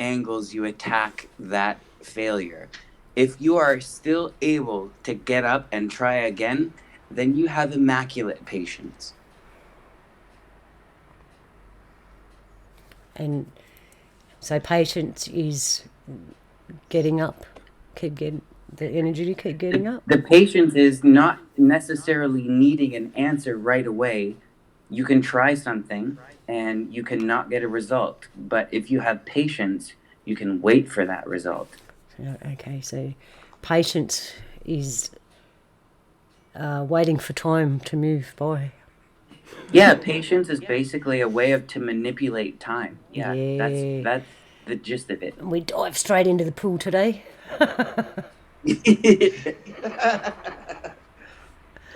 angles you attack that failure. If you are still able to get up and try again, then you have immaculate patience. And so patience is getting up, keep getting the energy to keep getting up. The patience is not necessarily needing an answer right away. You can try something and you can not get a result. But if you have patience, you can wait for that result. Okay, so patience is waiting for time to move by. Yeah, patience is basically a way to manipulate time. Yeah, Yeah. that's the gist of it. We dive straight into the pool today.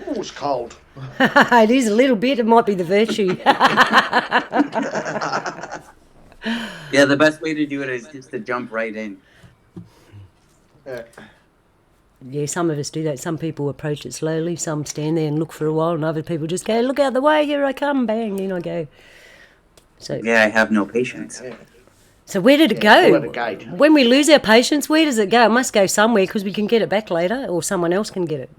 Pool's cold. It is a little bit. It might be the virtue. Yeah, the best way to do it is just to jump right in. Yeah, some of us do that. Some people approach it slowly. Some stand there and look for a while, and other people just go, "Look out the way! Here I come!" Bang, in I go. So Yeah, I have no patience. So where did it pull go? at a gate. When we lose our patience, where does it go? It must go somewhere because we can get it back later, or someone else can get it.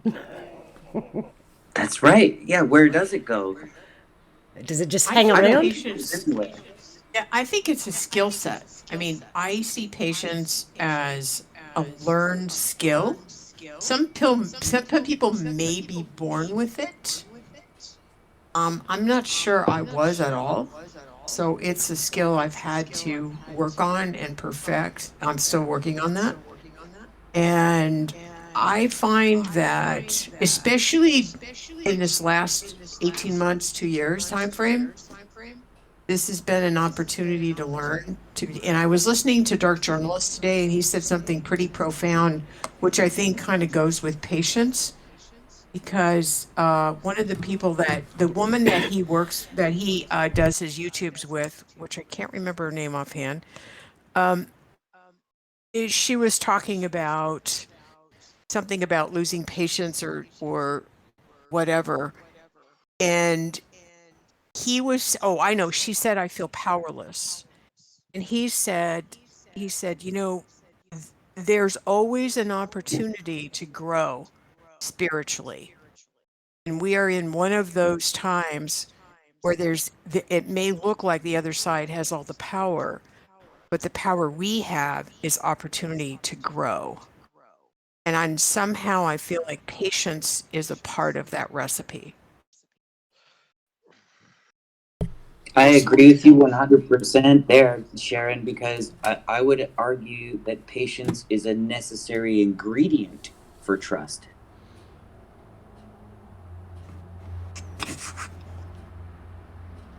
That's right. Yeah, where does it go? Does it just I hang think around? patience. Yeah, I think it's a skill set. I mean, I see patience as a learned skill. Some people may be born with it. I'm not sure I was at all. So it's a skill I've had to work on and perfect. I'm still working on that. And I find that, especially in this last 18 months, 2 years time frame, this has been an opportunity to learn. And I was listening to Dark Journalist today, and he said something pretty profound, which I think kind of goes with patience. Because one of the woman that he does his YouTubes with, which I can't remember her name offhand, she was talking about something about losing patience or whatever, and I know, she said, "I feel powerless," and he said, there's always an opportunity to grow spiritually. And we are in one of those times where it may look like the other side has all the power, but the power we have is opportunity to grow. And somehow I feel like patience is a part of that recipe. I agree with you 100% there, Sharon, because I would argue that patience is a necessary ingredient for trust.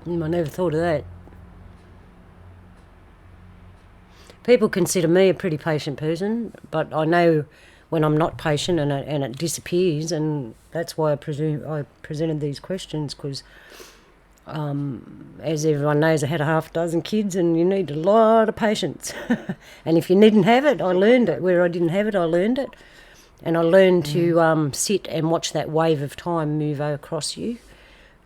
I never thought of that. People consider me a pretty patient person, but I know when I'm not patient and it disappears, and that's why I presented these questions, because as everyone knows, I had a half dozen kids, and you need a lot of patience. And if you didn't have it, I learned it. Where I didn't have it, I learned it. And I learned to sit and watch that wave of time move across you.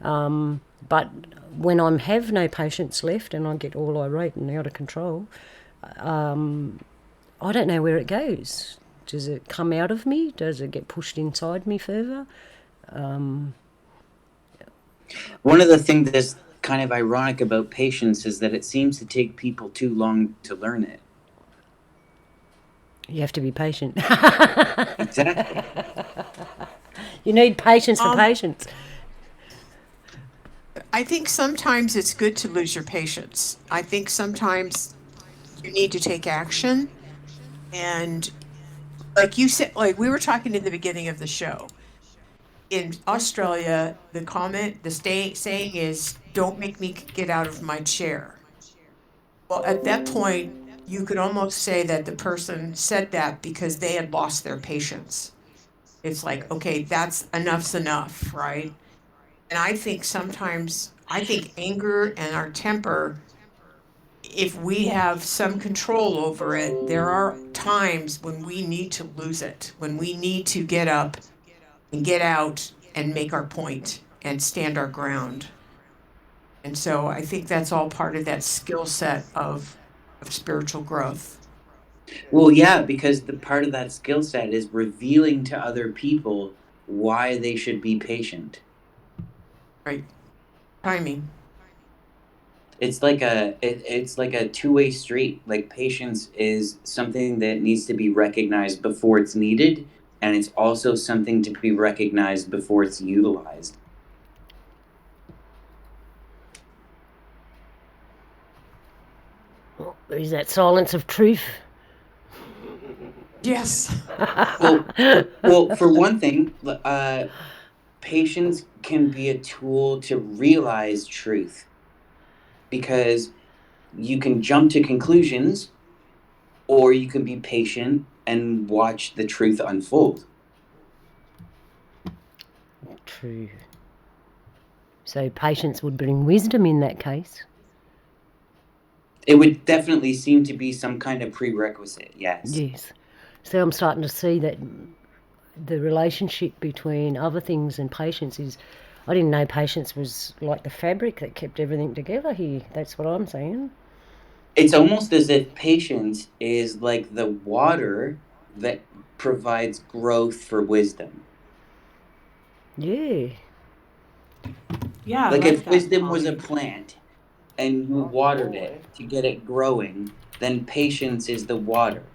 But when I have no patience left and I get all irate and out of control, I don't know where it goes. Does it come out of me? Does it get pushed inside me further? One of the things that's kind of ironic about patience is that it seems to take people too long to learn it. You have to be patient. Exactly. You need patience for patience. I think sometimes it's good to lose your patience. I think sometimes you need to take action. And like you said, like we were talking in the beginning of the show, in Australia, the saying is, "Don't make me get out of my chair." Well, at that point, you could almost say that the person said that because they had lost their patience. It's like, okay, enough's enough, right? And I think anger and our temper, if we have some control over it, there are times when we need to lose it, when we need to get up and get out and make our point and stand our ground. And so I think that's all part of that skill set of of spiritual growth. Well, yeah, because the part of that skill set is revealing to other people why they should be patient. Right. Timing. It's like a two-way street. Like patience is something that needs to be recognized before it's needed, and it's also something to be recognized before it's utilized. Is that silence of truth? Yes. Well, for one thing, patience can be a tool to realize truth because you can jump to conclusions or you can be patient and watch the truth unfold. True. So patience would bring wisdom in that case. It would definitely seem to be some kind of prerequisite, yes. Yes. So I'm starting to see that the relationship between other things and patience is, I didn't know patience was like the fabric that kept everything together here. That's what I'm saying. It's almost as if patience is like the water that provides growth for wisdom. Yeah. Yeah, I Like like if that, wisdom was a Molly. plant and you Oh watered it boy. to get it growing, then patience is the water.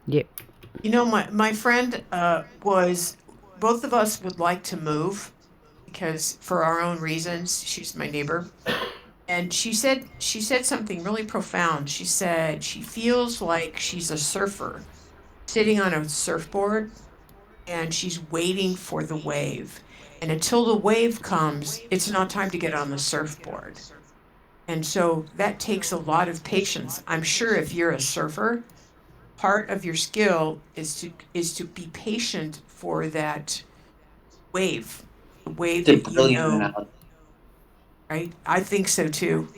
Yep. You know, my friend was, both of us would like to move because for our own reasons. She's my neighbor. And she said something really profound. She said she feels like she's a surfer sitting on a surfboard and she's waiting for the wave. And until the wave comes, it's not time to get on the surfboard. And so that takes a lot of patience. I'm sure if you're a surfer, part of your skill is to be patient for that wave, the wave It's a that you brilliant know, analogy. right? I think so too.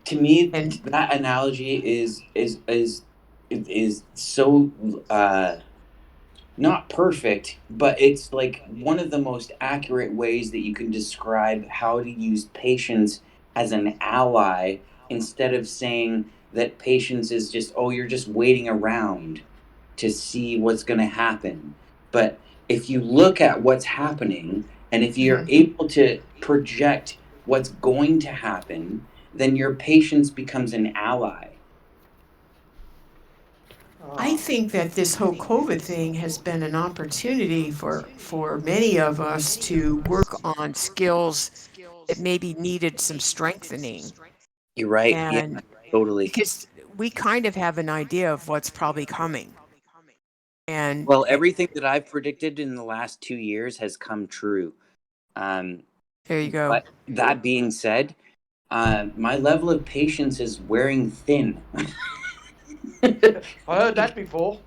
To me, And that analogy is so not perfect, but it's like one of the most accurate ways that you can describe how to use patience as an ally instead of saying that patience is just, oh, you're just waiting around to see what's going to happen. But if you look at what's happening and if you're mhm. able to project what's going to happen, then your patience becomes an ally. I Ah. think that this whole COVID thing has been an opportunity for many of us to work on skills that maybe needed some strengthening. You're right. Yeah, And totally. because we kind of have an idea of what's probably coming. And Well, everything that I've predicted in the last 2 years has come true. Um, there you go. but that being said, my level of patience is wearing thin. I heard that before.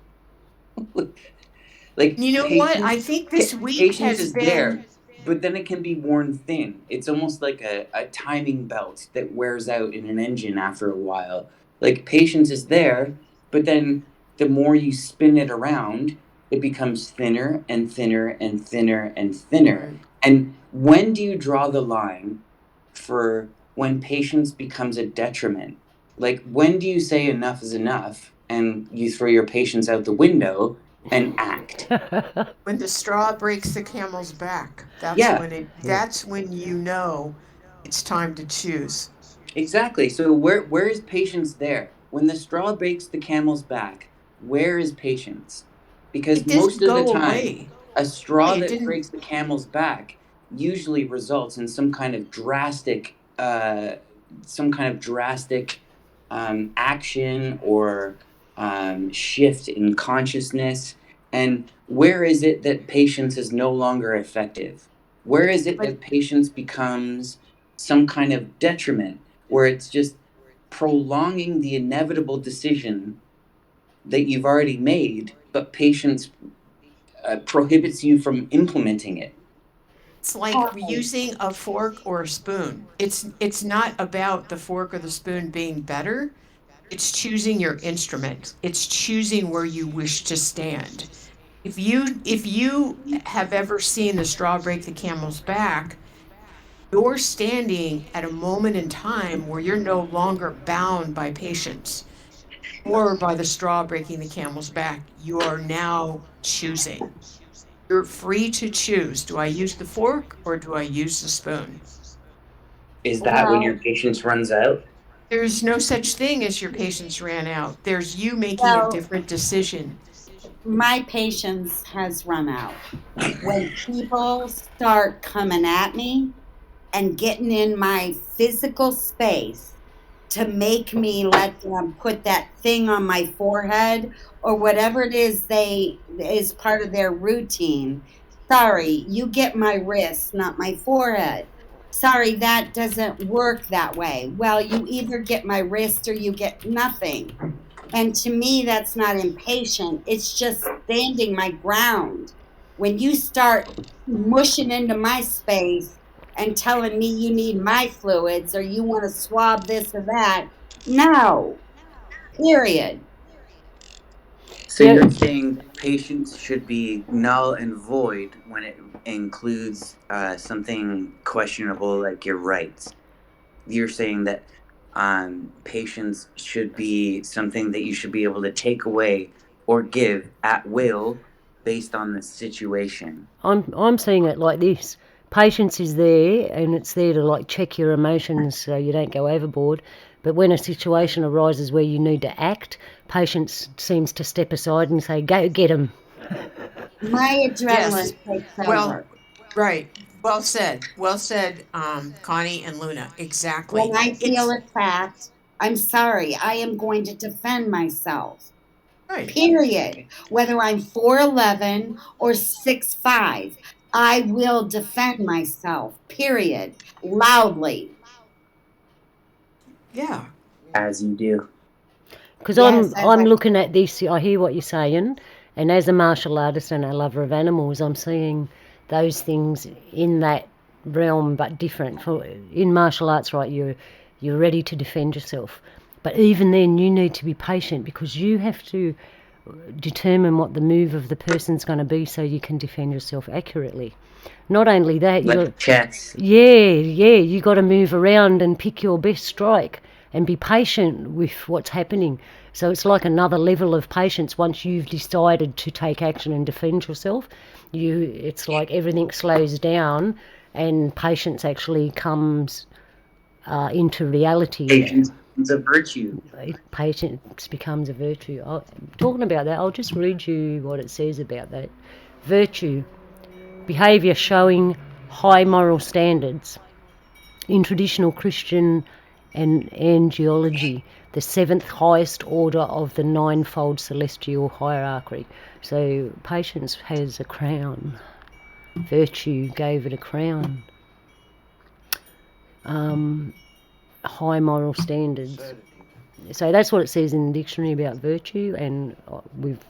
Like You know what? I think this week patience has is been, there, but then it can be worn thin. It's almost like a timing belt that wears out in an engine after a while. Like patience is there, but then the more you spin it around, it becomes thinner and thinner and thinner and thinner. right. And when do you draw the line for when patience becomes a detriment? Like when do you say enough is enough and you throw your patience out the window and act? When the straw breaks the camel's back, Yeah, that's when you know it's time to choose. exactly. So where is patience there? When the straw breaks the camel's back, where is patience? Because It most didn't of the go time, away. a Really, straw it that didn't. breaks the camel's back usually results in some kind of drastic action or shift in consciousness. And where is it that patience is no longer effective? Where is it But that patience becomes some kind of detriment, where it's just prolonging the inevitable decision that you've already made, but patience prohibits you from implementing it? it's like using a fork or a spoon. It's not about the fork or the spoon being better. It's choosing your instrument. It's choosing where you wish to stand. If you have ever seen the straw break the camel's back, you're standing at a moment in time where you're no longer bound by patience or by the straw breaking the camel's back. You are now choosing. You're free to choose. Do I use the fork or do I use the spoon? Is that when your Well, patience runs out? There's no such thing as your patience ran out. There's you making a well, different decision. my patience has run out. When people start coming at me and getting in my physical space to make me let them put that thing on my forehead or whatever it is they is part of their routine. Sorry, you get my wrist, not my forehead. Sorry, that doesn't work that way. Well, you either get my wrist or you get nothing. And to me, that's not impatient. It's just standing my ground. When you start mushing into my space and telling me you need my fluids or you want to swab this or that, no, period. So Yeah, you're saying patience should be null and void when it includes something questionable like your rights. You're saying that patience should be something that you should be able to take away or give at will based on the situation. I'm seeing it like this. Patience is there, and it's there to like check your emotions so you don't go overboard. But when a situation arises where you need to act, patience seems to step aside and say, "Go get him." My Yes. adrenaline takes Well, over. right. Well said. Well said, Connie and Luna. When Exactly. I feel It's attacked, I'm sorry, I am going to defend myself. right. Period. Whether I'm 4'11" or 6'5", I will defend myself. Period. Loudly. Yeah. As you do. Because Yes, as I'm I looking at this, I hear what you're saying, and as a martial artist and a lover of animals, I'm seeing those things in that realm, but different. For in martial arts, right, you're ready to defend yourself, but even then, you need to be patient because you have to determine what the move of the person's going to be so you can defend yourself accurately. Not only that, you Like chess. you got to move around and pick your best strike and be patient with what's happening. So it's like another level of patience once you've decided to take action and defend yourself. It's like everything slows down and patience actually comes into reality. Patience is a virtue. Patience becomes a virtue. Talking about that, I'll just read you what it says about that. Virtue, behaviour showing high moral standards. In traditional Christian and angelology, the seventh highest order of the ninefold celestial hierarchy. So patience has a crown. Virtue gave it a crown. High moral standards. So that's what it says in the dictionary about virtue, and with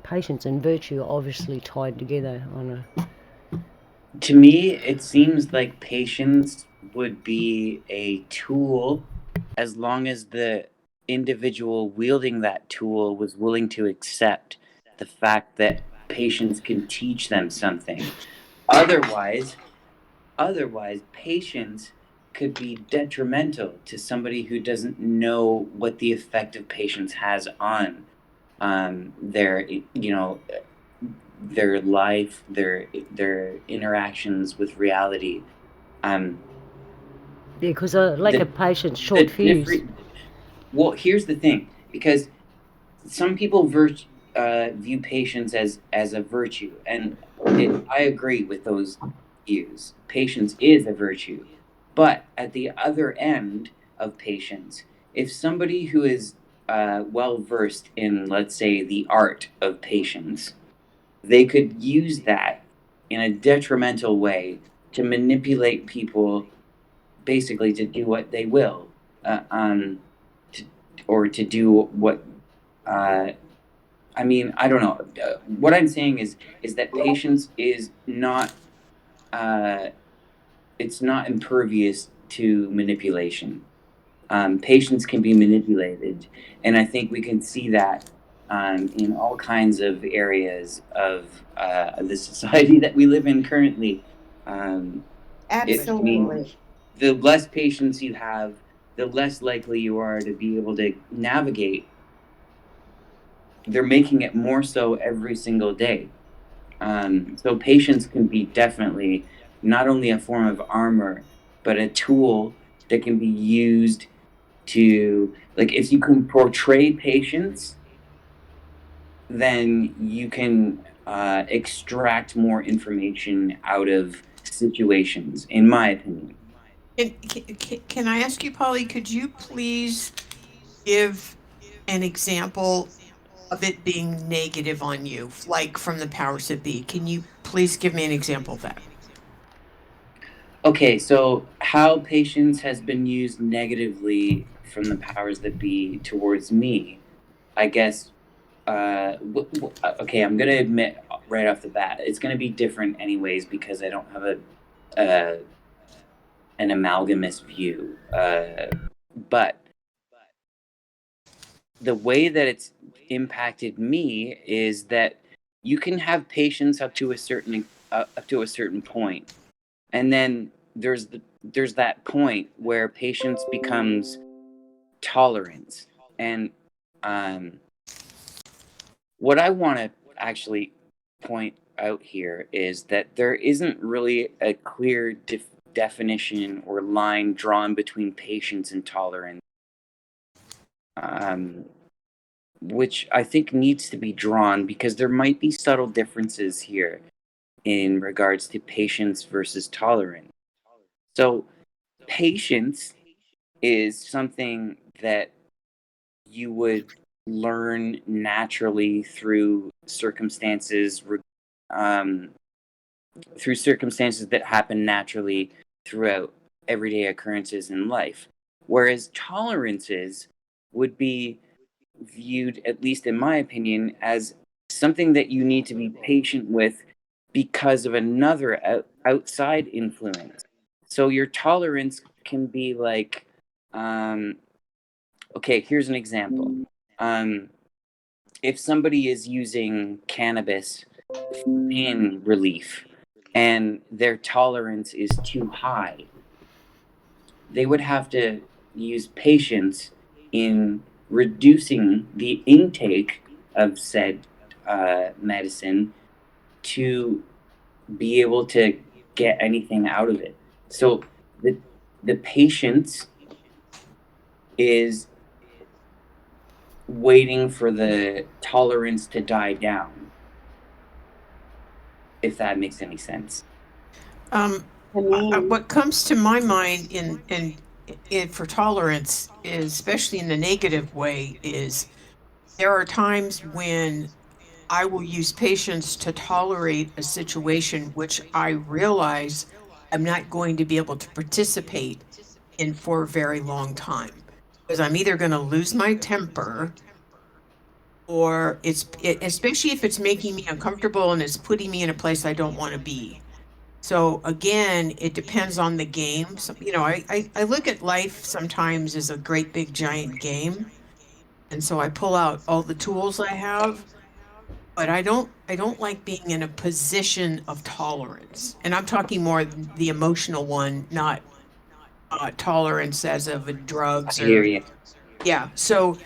patience and virtue are obviously tied together on a. To me, it seems like patience would be a tool as long as the individual wielding that tool was willing to accept the fact that patience can teach them something. Otherwise, patience could be detrimental to somebody who doesn't know what the effect of patience has on their their life, their interactions with reality. Um, Yeah, because a lack the of patience, the short fuse. different. Well, here's the thing, because some people view patience as a virtue, and I agree with those views. Patience is a virtue, but at the other end of patience, if somebody who is well versed in, let's say, the art of patience, they could use that in a detrimental way to manipulate people, basically to do what they will, to, or to do what. Uh, I mean, I don't know. What I'm saying is that patience is not. Uh, it's not impervious to manipulation. Patience can be manipulated, and I think we can see that in all kinds of areas of the society that we live in currently. Um, I mean, Absolutely. the less patience you have, the less likely you are to be able to navigate. They're making it more so every single day. So patience can be definitely not only a form of armor, but a tool that can be used to, like, if you can portray patience, then you can extract more information out of situations, in my opinion. Can I ask you, Polly, could you please give an example of it being negative on you, like from the powers that be? Can you please give me an example of that? Okay, so how patience has been used negatively from the powers that be towards me, I guess. Okay, I'm gonna admit right off the bat, it's gonna be different anyways because I don't have uh, an amalgamous view. But the way that it's impacted me is that you can have patience up to a certain point, and then there's that point where patience becomes tolerance. And um, what I want to actually point out here is that there isn't really a clear definition or line drawn between patience and tolerance, um, which I think needs to be drawn because there might be subtle differences here in regards to patience versus tolerance. So, patience is something that you would learn naturally um, through circumstances that happen naturally throughout everyday occurrences in life. Whereas tolerances would be viewed, at least in my opinion, as something that you need to be patient with because of another outside influence. So your tolerance can be like, um, okay, here's an example. Um, if somebody is using cannabis for pain relief and their tolerance is too high, they would have to use patience in reducing the intake of said medicine to be able to get anything out of it. So the the patience is waiting for the tolerance to die down, if that makes any sense. Um, To me, what comes to my mind in for tolerance is, especially in the negative way, is there are times when I will use patience to tolerate a situation which I realize I'm not going to be able to participate in for a very long time. Because I'm either going to lose my temper, or especially if it's making me uncomfortable and it's putting me in a place I don't want to be. So again, it depends on the game. So, I look at life sometimes as a great big giant game. And so I pull out all the tools I have, but I don't like being in a position of tolerance. And I'm talking more the emotional one, not tolerance as of a I drugs hear or, you. yeah. So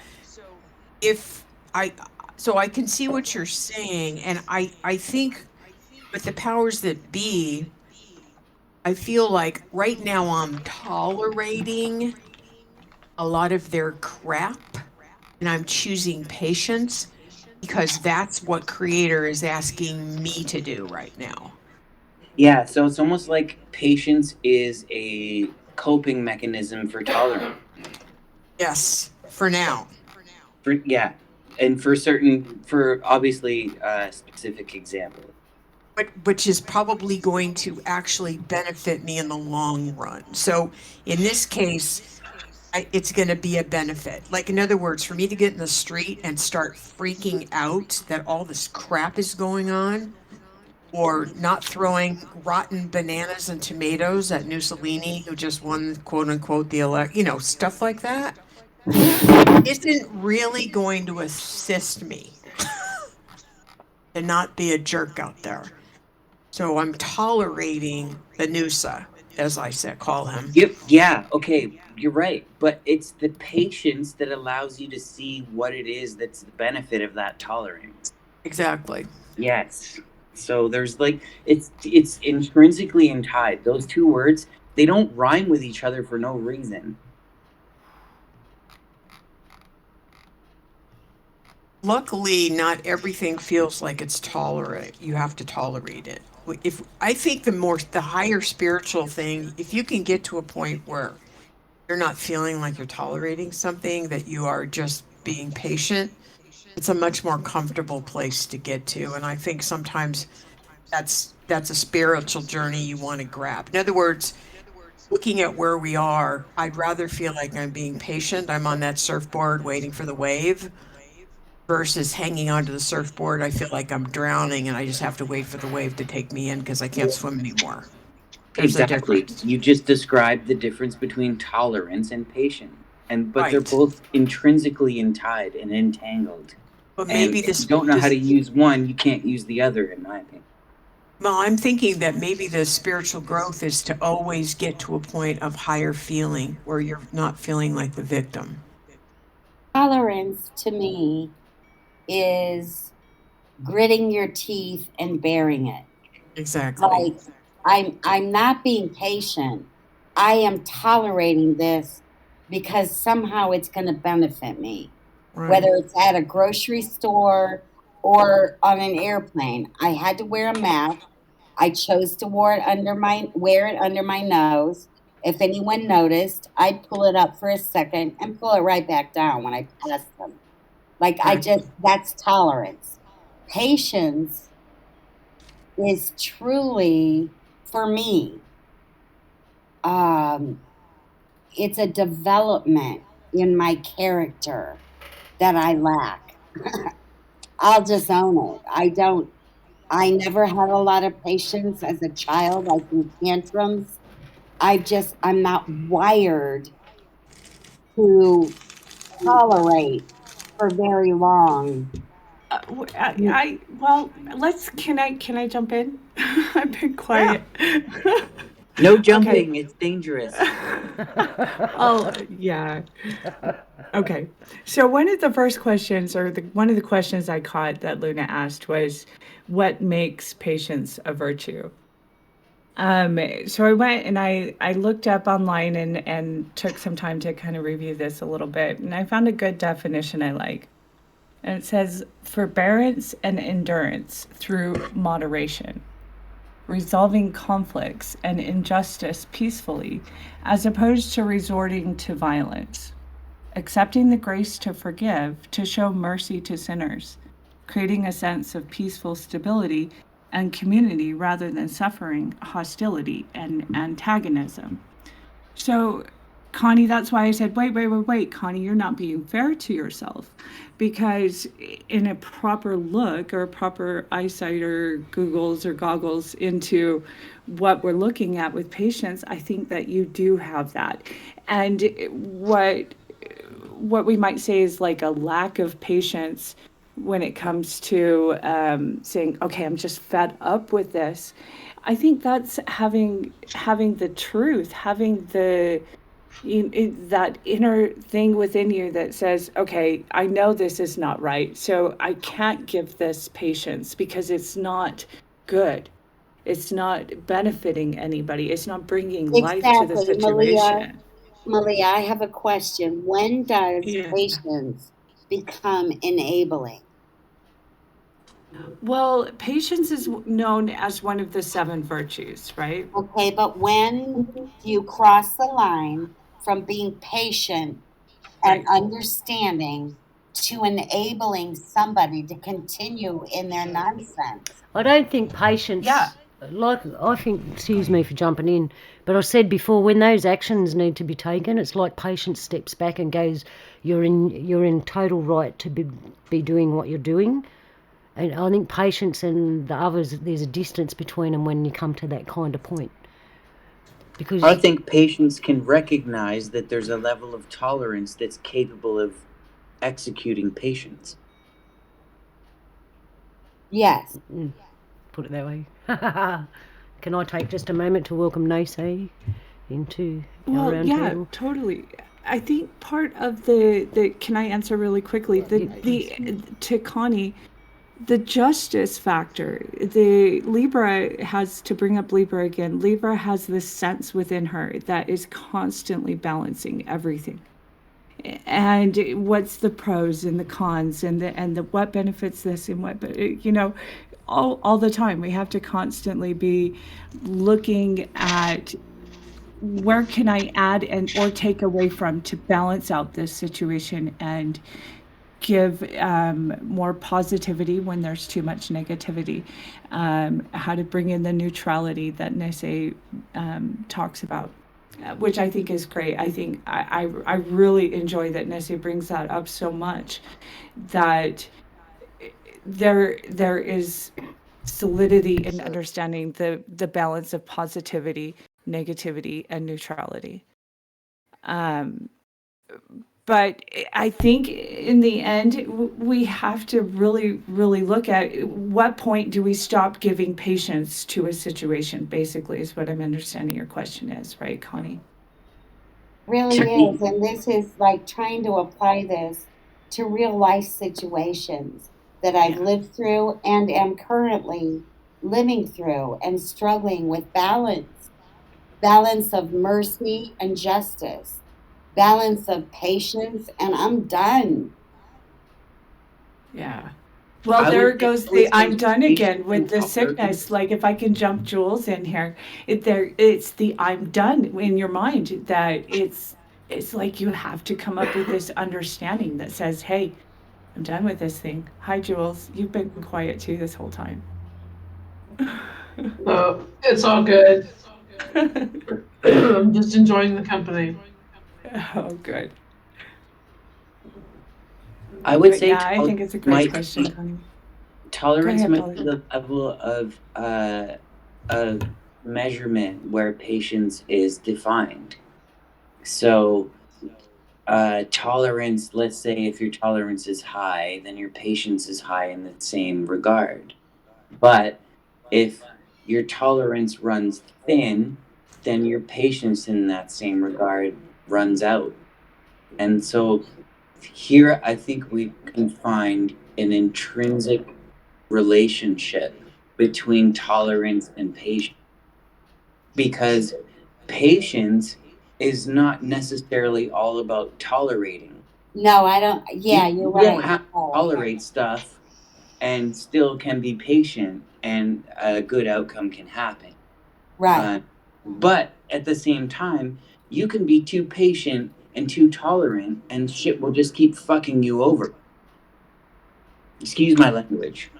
if I so I can see what you're saying, and I think with the powers that be, I feel like right now I'm tolerating a lot of their crap, and I'm choosing patience because that's what creator is asking me to do right now. Yeah, so it's almost like patience is a coping mechanism for tolerance. Yes, for now. Yeah, and for obviously specific examples. But which is probably going to actually benefit me in the long run. So in this case, it's going to be a benefit. Like, in other words, for me to get in the street and start freaking out that all this crap is going on, or not throwing rotten bananas and tomatoes at Mussolini, who just won, quote unquote, the elect, stuff like that, isn't really going to assist me to not be a jerk out there. So I'm tolerating the Noosa. as I said, call him. Yep. Yeah. Okay. You're right. But it's the patience that allows you to see what it is that's the benefit of that tolerance. Exactly. Yes. So there's like it's intrinsically tied. Those two words, they don't rhyme with each other for no reason. Luckily, not everything feels like it's tolerant. You have to tolerate it. If I think the higher spiritual thing, if you can get to a point where you're not feeling like you're tolerating something, that you are just being patient, it's a much more comfortable place to get to. And I think sometimes that's a spiritual journey you want to grab. In other words, looking at where we are, I'd rather feel like I'm being patient. I'm on that surfboard waiting for the wave versus hanging onto the surfboard. I feel like I'm drowning and I just have to wait for the wave to take me in because I can't swim anymore. There's a Exactly. difference. You just described the difference between tolerance and patience. But they're Right. both intrinsically tied and entangled. But And maybe if this, you don't know how this to use one, you can't use the other, in my opinion. well, I'm thinking that maybe the spiritual growth is to always get to a point of higher feeling where you're not feeling like the victim. Tolerance to me is gritting your teeth and bearing it. Exactly. Like I'm not being patient. I am tolerating this because somehow it's going to benefit me. Right. Whether it's at a grocery store or on an airplane. I had to wear a mask. I chose to wear it under my nose. If anyone noticed, I'd pull it up for a second and pull it right back down when I passed them. Like that's tolerance. Patience is truly, for me, um, it's a development in my character that I lack. I'll just own it. I never had a lot of patience as a child. I threw tantrums. I'm not wired to tolerate for very long. Well, can I jump in? I've been quiet. No Okay. jumping, it's dangerous. Oh, yeah. Okay. So one of the first questions, or one of the questions I caught that Luna asked was, what makes patience a virtue? So I went and I looked up online and took some time to kind of review this a little bit, and I found a good definition I like. And it says, forbearance and endurance through moderation, resolving conflicts and injustice peacefully, as opposed to resorting to violence, accepting the grace to forgive, to show mercy to sinners, creating a sense of peaceful stability and community rather than suffering, hostility, and antagonism. So, Connie, that's why I said, wait, Connie, you're not being fair to yourself. Because in a proper look or proper eyesight or Googles or goggles into what we're looking at with patients, I think that you do have that. And what we might say is like a lack of patience when it comes to saying, okay, I'm just fed up with this. I think that's having the truth, having that inner thing within you that says, okay, I know this is not right, so I can't give this patience because it's not good. It's not benefiting anybody. It's not bringing life to the Exactly, situation. Malia, I have a question. When does Yeah. patience become enabling? Well, patience is known as one of the 7 virtues, right? Okay, but when do you cross the line from being patient and Right. understanding to enabling somebody to continue in their nonsense? I don't think patience. Yeah. Like I think, excuse me for jumping in, but I said before, when those actions need to be taken, it's like patience steps back and goes, "You're in total right to be doing what you're doing." And I think patience and the others, there's a distance between them when you come to that kind of point. Because I think patience can recognize that there's a level of tolerance that's capable of executing patience. Yes. put it that way. Can I take just a moment to welcome Nacy into our Well, round yeah, table? totally. I think part of the can I answer really quickly? The to Connie, the justice factor. The Libra has, to bring up Libra again, Libra has this sense within her that is constantly balancing everything. And what's the pros and the cons and the what benefits this and what, all the time we have to constantly be looking at where can I add and or take away from to balance out this situation and give more positivity when there's too much negativity. How to bring in the neutrality that Nese talks about, which I think is great. I think I really enjoy that Nese brings that up so much, that there is solidity in understanding the balance of positivity, negativity, and neutrality. But I think in the end, we have to really, really look at what point do we stop giving patience to a situation, basically, is what I'm understanding your question is, right, Connie? Really is. And this is like trying to apply this to real life situations that I've Yeah. lived through and am currently living through and struggling with balance of mercy and justice, balance of patience, and I'm done. Yeah. Well, I there would say, goes the I'm done patience again with and the tolerance. sickness. Like if I can jump Jules in here, it's the I'm done in your mind, that it's like you have to come up with this understanding that says, hey, I'm done with this thing. Hi, Jules. You've been quiet too this whole time. No, it's all good. I'm just enjoying the company. Oh, good. I would But say yeah, I think it's a great question, Connie. Go tolerance ahead, might be Polly. the level of measurement where patience is defined. So tolerance, let's say if your tolerance is high, then your patience is high in the same regard. But if your tolerance runs thin, then your patience in that same regard runs out. And so here I think we can find an intrinsic relationship between tolerance and patience, because patience is not necessarily all about tolerating. No, I don't. Yeah, you're You don't right. have to tolerate stuff and still can be patient, and a good outcome can happen. Right. Uh, but at the same time, you can be too patient and too tolerant, and shit will just keep fucking you over. Excuse my language.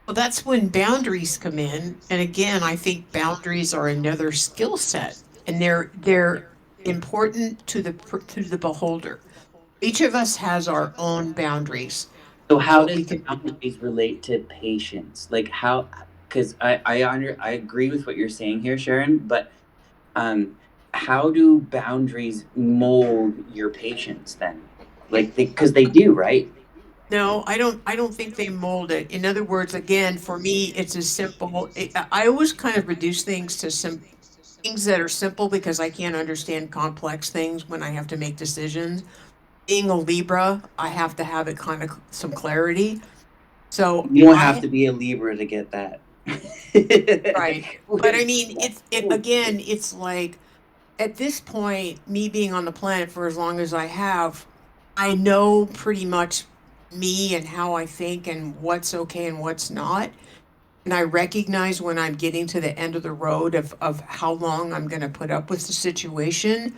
Well, that's when boundaries come in. And again, I think boundaries are another skill set, and they're important to the beholder. Each of us has our own boundaries. So how What we does the can boundaries relate to patience? Like how? Because I agree with what you're saying here, Sharon. But um, how do boundaries mold your patience then? Like because they do, right? No, I don't think they mold it. In other words, again, for me, it's as simple. I always kind of reduce things to things that are simple because I can't understand complex things when I have to make decisions. Being a Libra, I have to have it kind of some clarity. So You don't have I to be a Libra to get that. right. But I mean, it again, it's like at this point, me being on the planet for as long as I have, I know pretty much me and how I think and what's okay and what's not. And I recognize when I'm getting to the end of the road of how long I'm going to put up with the situation.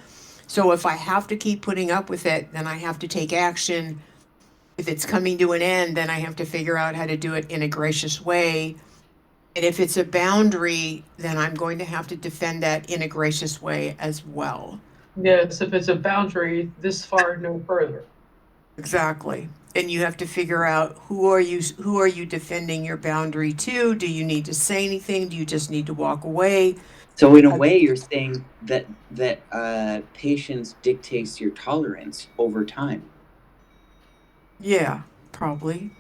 So if I have to keep putting up with it, then I have to take action. If it's coming to an end, then I have to figure out how to do it in a gracious way. And if it's a boundary, then I'm going to have to defend that in a gracious way as well. Yes, if it's a boundary this far, no further. Exactly. And you have to figure out who are you defending your boundary to? Do you need to say anything? Do you just need to walk away? So in a Uh, way, you're saying that patience dictates your tolerance over time. Yeah, probably.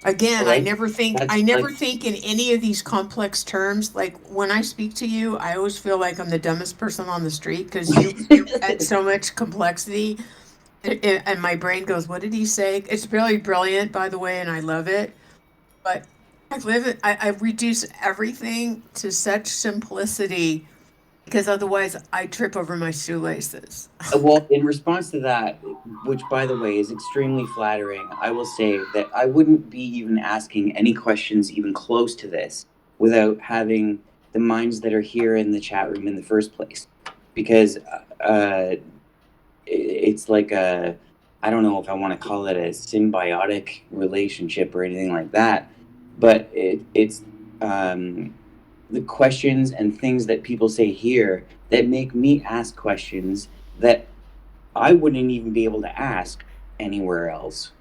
Again, Like, I that's never like, think in any of these complex terms. Like when I speak to you, I always feel like I'm the dumbest person on the street because you add so much complexity, and my brain goes, "What did he say?" It's really brilliant, by the way, and I love it. But I reduce everything to such simplicity because otherwise I trip over my shoelaces. well, in response to that, which by the way is extremely flattering, I will say that I wouldn't be even asking any questions even close to this without having the minds that are here in the chat room in the first place. Because it's like a, I don't know if I want to call it a symbiotic relationship or anything like that, but it's the questions and things that people say here that make me ask questions that I wouldn't even be able to ask anywhere else.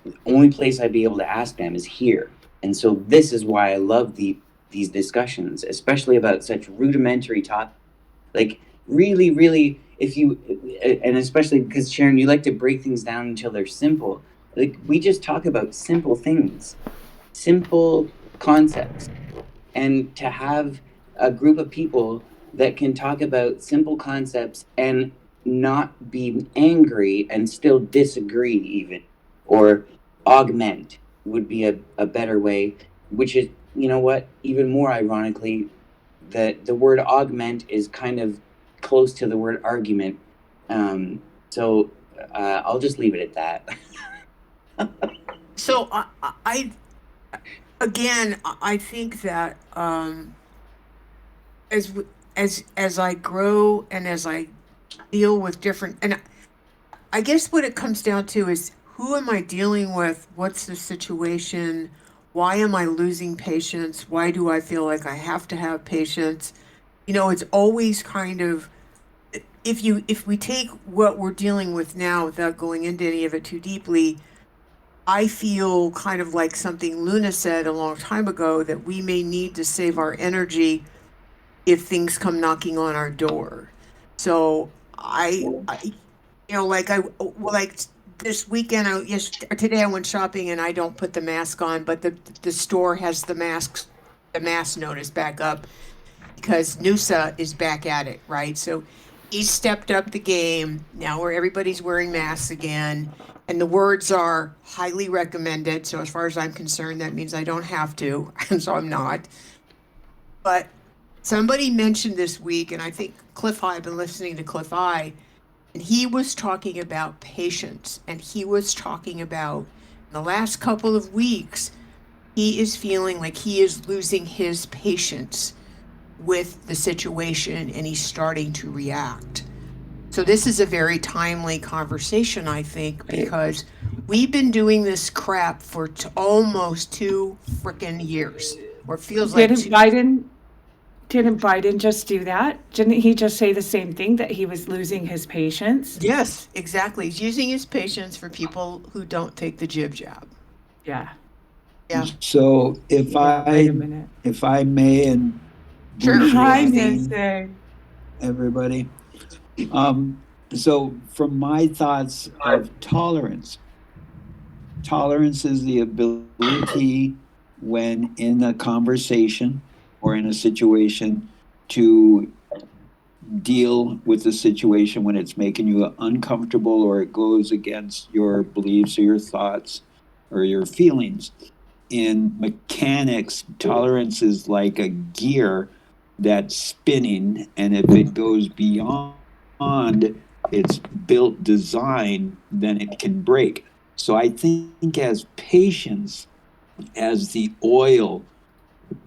The only place I'd be able to ask them is here. And so this is why I love these discussions, especially about such rudimentary topics. Like really, really, if you, and especially because Sharon, you like to break things down until they're simple. Like we just talk about simple things, simple concepts, and to have a group of people that can talk about simple concepts and not be angry and still disagree even or augment would be a better way, which is, you know what, even more ironically, that the word augment is kind of close to the word argument. So I'll just leave it at that. So again, I think that as as I grow and as I deal with different, and I guess what it comes down to is who am I dealing with? What's the situation? Why am I losing patience? Why do I feel like I have to have patience? You know, it's always kind of, if we take what we're dealing with now without going into any of it too deeply, I feel kind of like something Luna said a long time ago that we may need to save our energy if things come knocking on our door. So I you know, like like this weekend, today I went shopping and I don't put the mask on, but the store has the mask notice back up because Noosa is back at it, right? So he stepped up the game now where everybody's wearing masks again. And the words are highly recommended. So as far as I'm concerned, that means I don't have to. And so I'm not. But somebody mentioned this week, and I think Cliff High, I've been listening to Cliff High, and he was talking about patience. And he was talking about in the last couple of weeks, he is feeling like he is losing his patience with the situation and he's starting to react. So this is a very timely conversation, I think, because we've been doing this crap for almost 2 frickin' years, or it feels like Didn't Biden just do that? Didn't he just say the same thing, that he was losing his patience? Yes, exactly. He's using his patience for people who don't take the jib jab. Yeah. Yeah. So Wait a minute. if I may, and Sure. Hi, bonjour, Nancy. everybody. So from my thoughts of tolerance is the ability when in a conversation or in a situation to deal with the situation when it's making you uncomfortable or it goes against your beliefs or your thoughts or your feelings. In mechanics, tolerance is like a gear that's spinning, and if it goes beyond its built design, then it can break. So I think as patience as the oil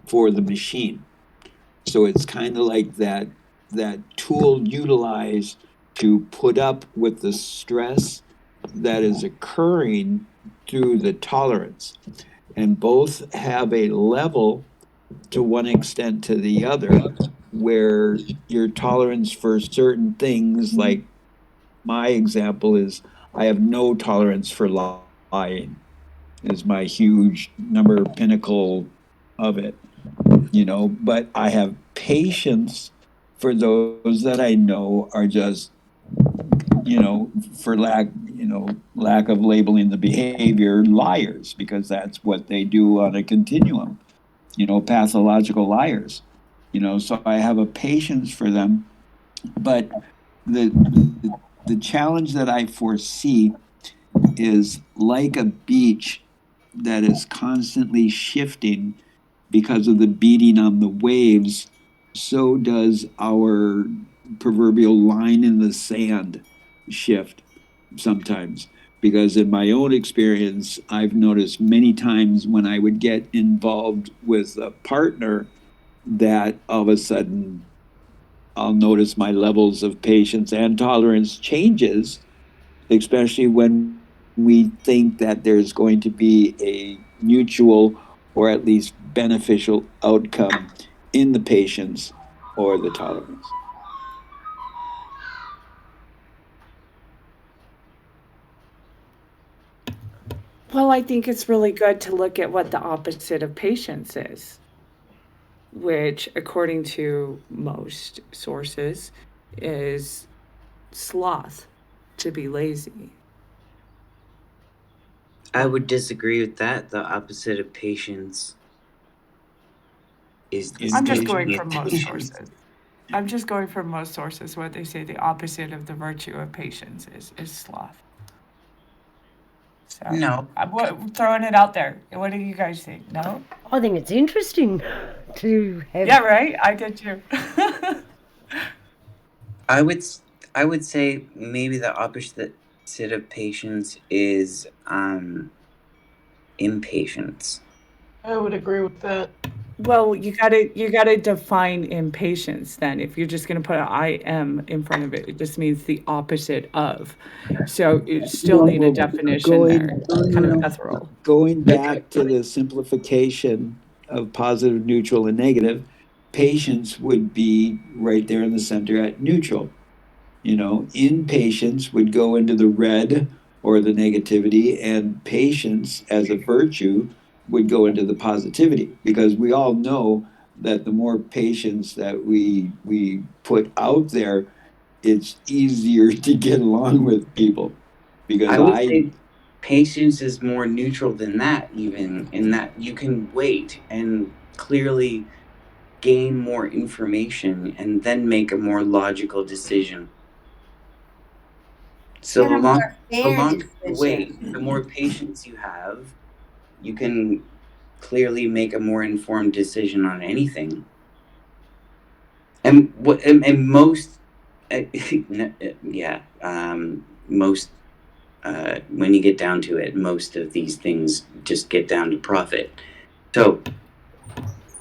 for the machine. So it's kind of like that tool utilized to put up with the stress that is occurring through the tolerance. And both have a level to one extent to the other, where your tolerance for certain things, like my example is I have no tolerance for lying, is my huge number pinnacle of it, but I have patience for those that I know are just, for lack, lack of labeling the behavior, liars, because that's what they do on a continuum, pathological liars. So I have a patience for them, but the challenge that I foresee is like a beach that is constantly shifting because of the beating on the waves, so does our proverbial line in the sand shift sometimes. Because in my own experience, I've noticed many times when I would get involved with a partner that all of a sudden I'll notice my levels of patience and tolerance changes, especially when we think that there's going to be a mutual or at least beneficial outcome in the patience or the tolerance. Well, I think it's really good to look at what the opposite of patience is, which, according to most sources, is sloth, to be lazy. I would disagree with that. The opposite of patience is I'm just going impatient. from most sources. I'm just going from most sources. What they say the opposite of the virtue of patience is sloth. So No. I'm throwing it out there. What do you guys think? No? I think it's interesting to have. Yeah, right? I did too. I would say maybe the opposite of patience is impatience. I would agree with that. Well, you gotta define impatience then. If you're just gonna put an "I am" in front of it, it just means the opposite of. So you still need a definition there, kind of ethereal. Going back to the simplification of positive, neutral, and negative, patience would be right there in the center at neutral. Impatience would go into the red or the negativity, and patience as a virtue would go into the positivity, because we all know that the more patience that we put out there, it's easier to get along with people. Because I would say patience is more neutral than that, even in that you can wait and clearly gain more information and then make a more logical decision. So And a more the fair longer you wait, decision. the more patience you have, you can clearly make a more informed decision on anything. And most, yeah, most when you get down to it, most of these things just get down to profit. So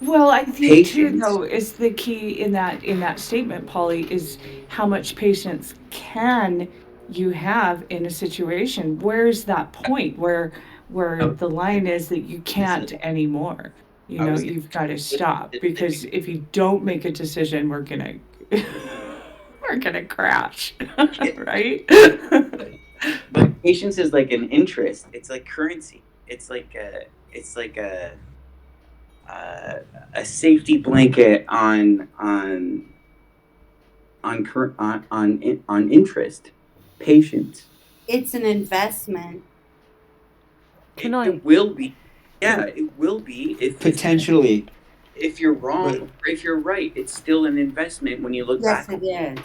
Well, I think too, patience, though, is the key in that statement, Polly, is how much patience can you have in a situation? Where's that point where the line is that you can't anymore? I was You've got to stop, because if you don't make a decision, we're gonna we're gonna crash, right? but patience is like an interest. It's like currency. It's like a safety blanket on interest. Patience. It's an investment. It will be. Yeah, it will be potentially, if you're wrong or if you're right. It's still an investment when you look Yes, back. it is.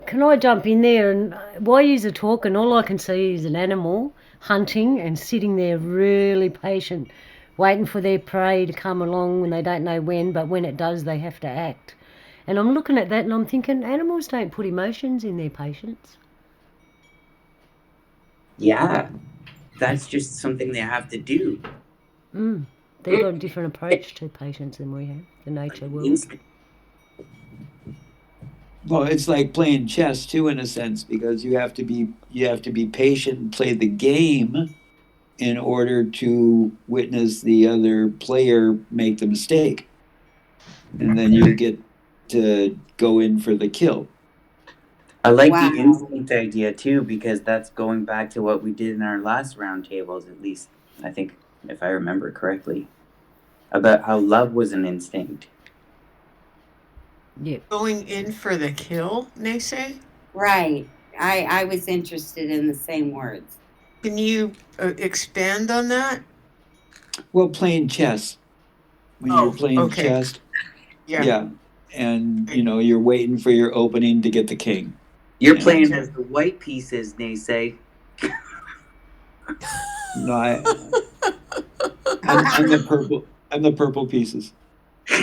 Can I jump in there? And while you're talking, all I can see is an animal hunting and sitting there really patient, waiting for their prey to come along when they don't know when, but when it does, they have to act. And I'm looking at that and I'm thinking, animals don't put emotions in their patience. Yeah, that's just something they have to do. They've got a different approach to patience than we have, the nature world. Instinct. Well, it's like playing chess too, in a sense, because you have to be patient and play the game in order to witness the other player make the mistake, and then you get to go in for the kill. I like Wow. the instinct idea too, because that's going back to what we did in our last roundtables, at least I think, if I remember correctly, about how love was an instinct. Yeah. Going in for the kill, they say? Right. I was interested in the same words. Can you expand on that? Well, playing chess. When you're playing Okay. chess, Yeah. yeah, and you're waiting for your opening to get the king. You're Yeah. playing as the white pieces, they say. No, I'm the purple. I'm the purple pieces.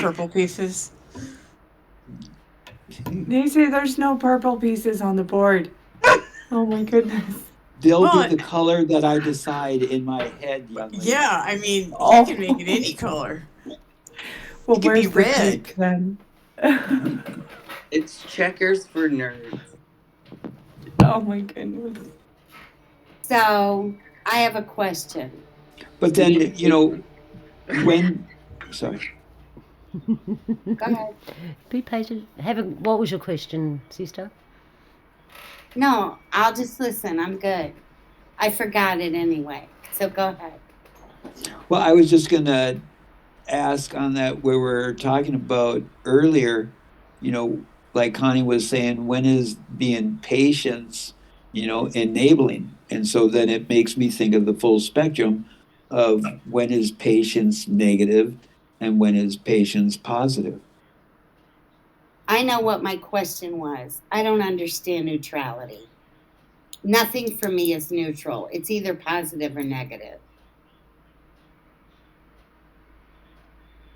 Purple pieces. They say there's no purple pieces on the board. Oh my goodness. They'll Well, be the color that I decide in my head, young lady. Yeah, I mean, Oh. you can make it any color. Well, It could where's be the red. pink then? It's checkers for nerds. Oh my goodness. So I have a question. But then, when, sorry. Go ahead. Be patient. What was your question, sister? No, I'll just listen. I'm good. I forgot it anyway. So go ahead. Well, I was just going to ask on that where we're talking about earlier, like Connie was saying, when is being patience, enabling? And so then it makes me think of the full spectrum of when is patience negative and when is patience positive. I know what my question was. I don't understand neutrality. Nothing for me is neutral. It's either positive or negative.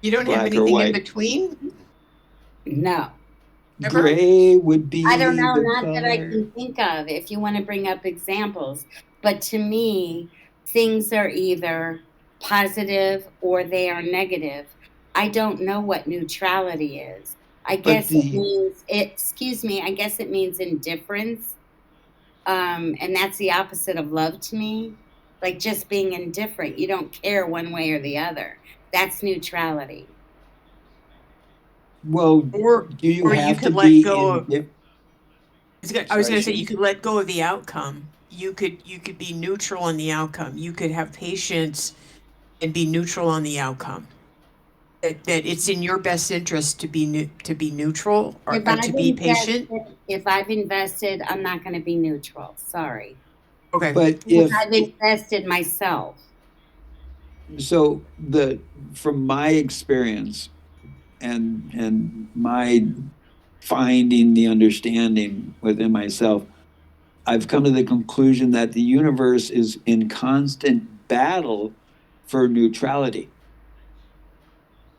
You don't have Black or anything in white. between? No. Ever? Gray would be I don't know, the not that I color. can think of, if you want to bring up examples. But to me, things are either positive or they are negative. I don't know what neutrality is. I guess it means I guess it means indifference. And that's the opposite of love to me. Like just being indifferent. You don't care one way or the other. That's neutrality. Well, Or do you or you have to could let be go of. in? I was Sorry, going to say Shane. you could let go of the outcome. You could be neutral on the outcome. You could have patience and be neutral on the outcome. That it's in your best interest to be neutral or to be patient. If I've invested, I'm not going to be neutral. Sorry. Okay. But Because I've invested myself. So from my experience and my finding the understanding within myself, I've come to the conclusion that the universe is in constant battle for neutrality,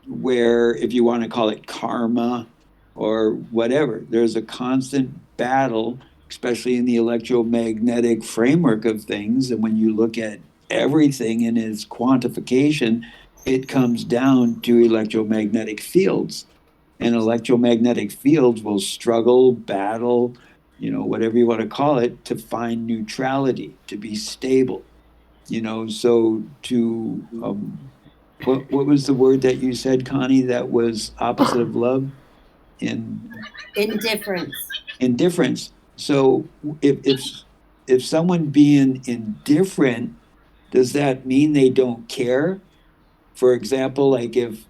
where if you want to call it karma or whatever, there's a constant battle, especially in the electromagnetic framework of things. And when you look at everything in its quantification, it comes down to electromagnetic fields. And electromagnetic fields will struggle, battle, whatever you want to call it, to find neutrality, to be stable. So what was the word that you said, Connie, that was opposite of love? Indifference. Indifference. So if someone being indifferent, does that mean they don't care? For example, like if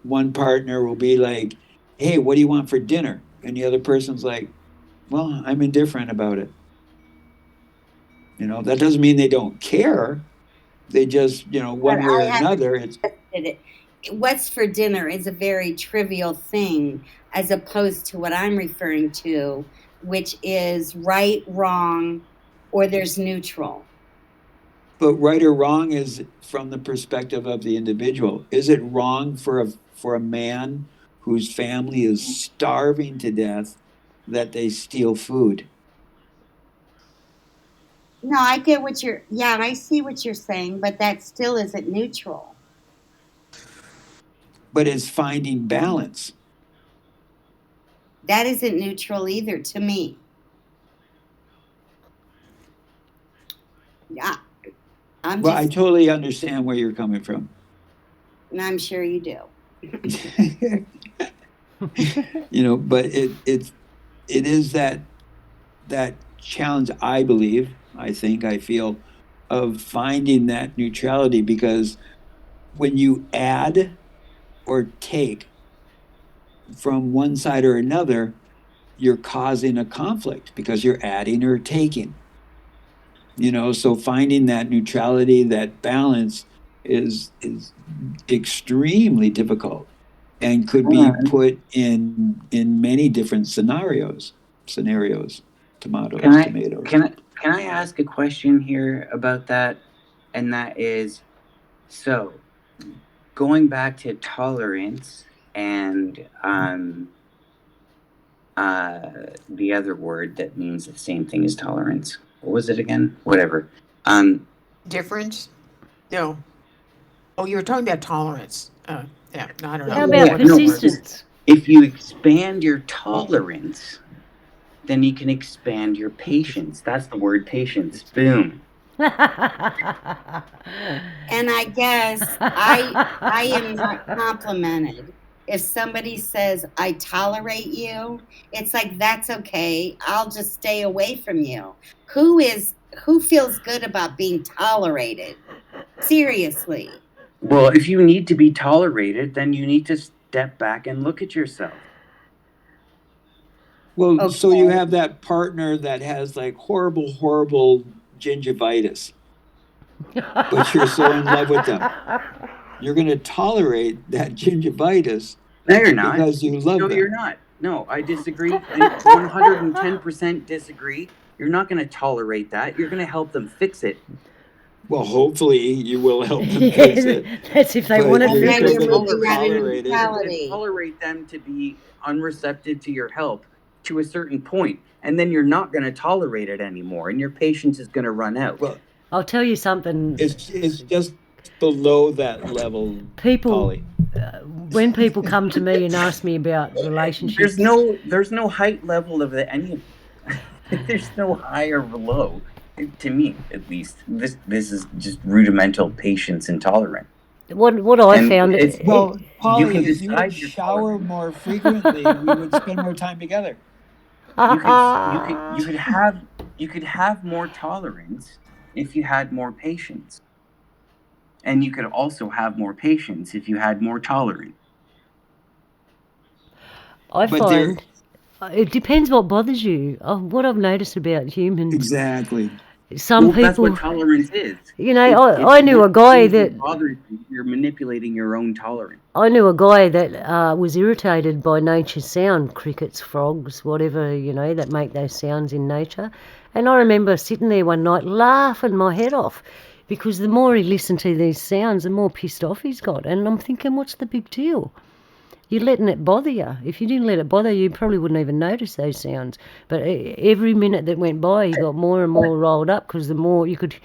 one partner will be like, "Hey, what do you want for dinner?" And the other person's like, "Well, I'm indifferent about it." That doesn't mean they don't care. They just, one way or another, it's what's for dinner is a very trivial thing as opposed to what I'm referring to, which is right, wrong, or there's neutral. But right or wrong is from the perspective of the individual. Is it wrong for a man whose family is starving to death that they steal food? No, I get I see what you're saying, but that still isn't neutral. But it's finding balance. That isn't neutral either to me. Yeah, I totally understand where you're coming from. And I'm sure you do. But it is that challenge, I believe, I feel, of finding that neutrality, because when you add or take from one side or another, you're causing a conflict because you're adding or taking. So finding that neutrality, that balance is extremely difficult and could be put in many different scenarios. Tomatoes. Can I ask a question here about that? And that is, so going back to tolerance and the other word that means the same thing as tolerance. What was it again? Whatever. Difference? No. Oh, you were talking about tolerance. Yeah, no, I don't know. How about Yeah, no, persistence? if you expand your tolerance, then you can expand your patience. That's the word patience. Boom. And I guess I am not complimented. If somebody says, I tolerate you, it's like, that's okay. I'll just stay away from you. Who feels good about being tolerated? Seriously. Well, if you need to be tolerated, then you need to step back and look at yourself. Well, so you have that partner that has like horrible gingivitis, but you're so in love with them. You're going to tolerate that gingivitis. No, you're not. Because you love them. No, you're not. No, I disagree. I 110% disagree. You're not going to tolerate that. You're going to help them fix it. Well, hopefully you will help them fix it. That's if they want to You're fix going it. to tolerate them to be unreceptive to your help to a certain point, and then you're not going to tolerate it anymore, and your patience is going to run out. Well, I'll tell you something. It's just below that level. People, when people come to me and ask me about relationships, there's no height level of any. There's no high or low. To me, at least, this is just rudimental patience and tolerance. What I found is, well, Polly, if you would shower more frequently, we would spend more time together. You could have more tolerance if you had more patience, and you could also have more patience if you had more tolerance. I find it depends what bothers you. What I've noticed about humans, exactly. Some people. That's what tolerance is. I knew a guy that bothers you. You're manipulating your own tolerance. I knew a guy that was irritated by nature's sound, crickets, frogs, whatever, that make those sounds in nature. And I remember sitting there one night laughing my head off because the more he listened to these sounds, the more pissed off he's got. And I'm thinking, what's the big deal? You're letting it bother you. If you didn't let it bother you, probably wouldn't even notice those sounds. But every minute that went by, he got more and more rolled up because the more you could...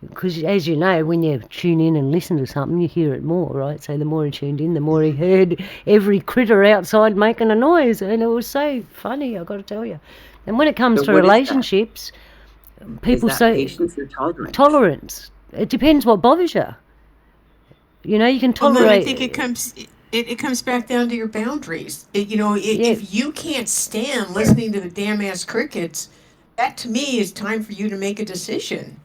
Because as you know, when you tune in and listen to something, you hear it more, right? So the more he tuned in, the more he heard every critter outside making a noise. And it was so funny, I've got to tell you. And when it comes to relationships, people say... patience or tolerance? Tolerance. It depends what bothers you. You can tolerate... Well, I think it comes back down to your boundaries. If you can't stand listening to the damn ass crickets, that to me is time for you to make a decision.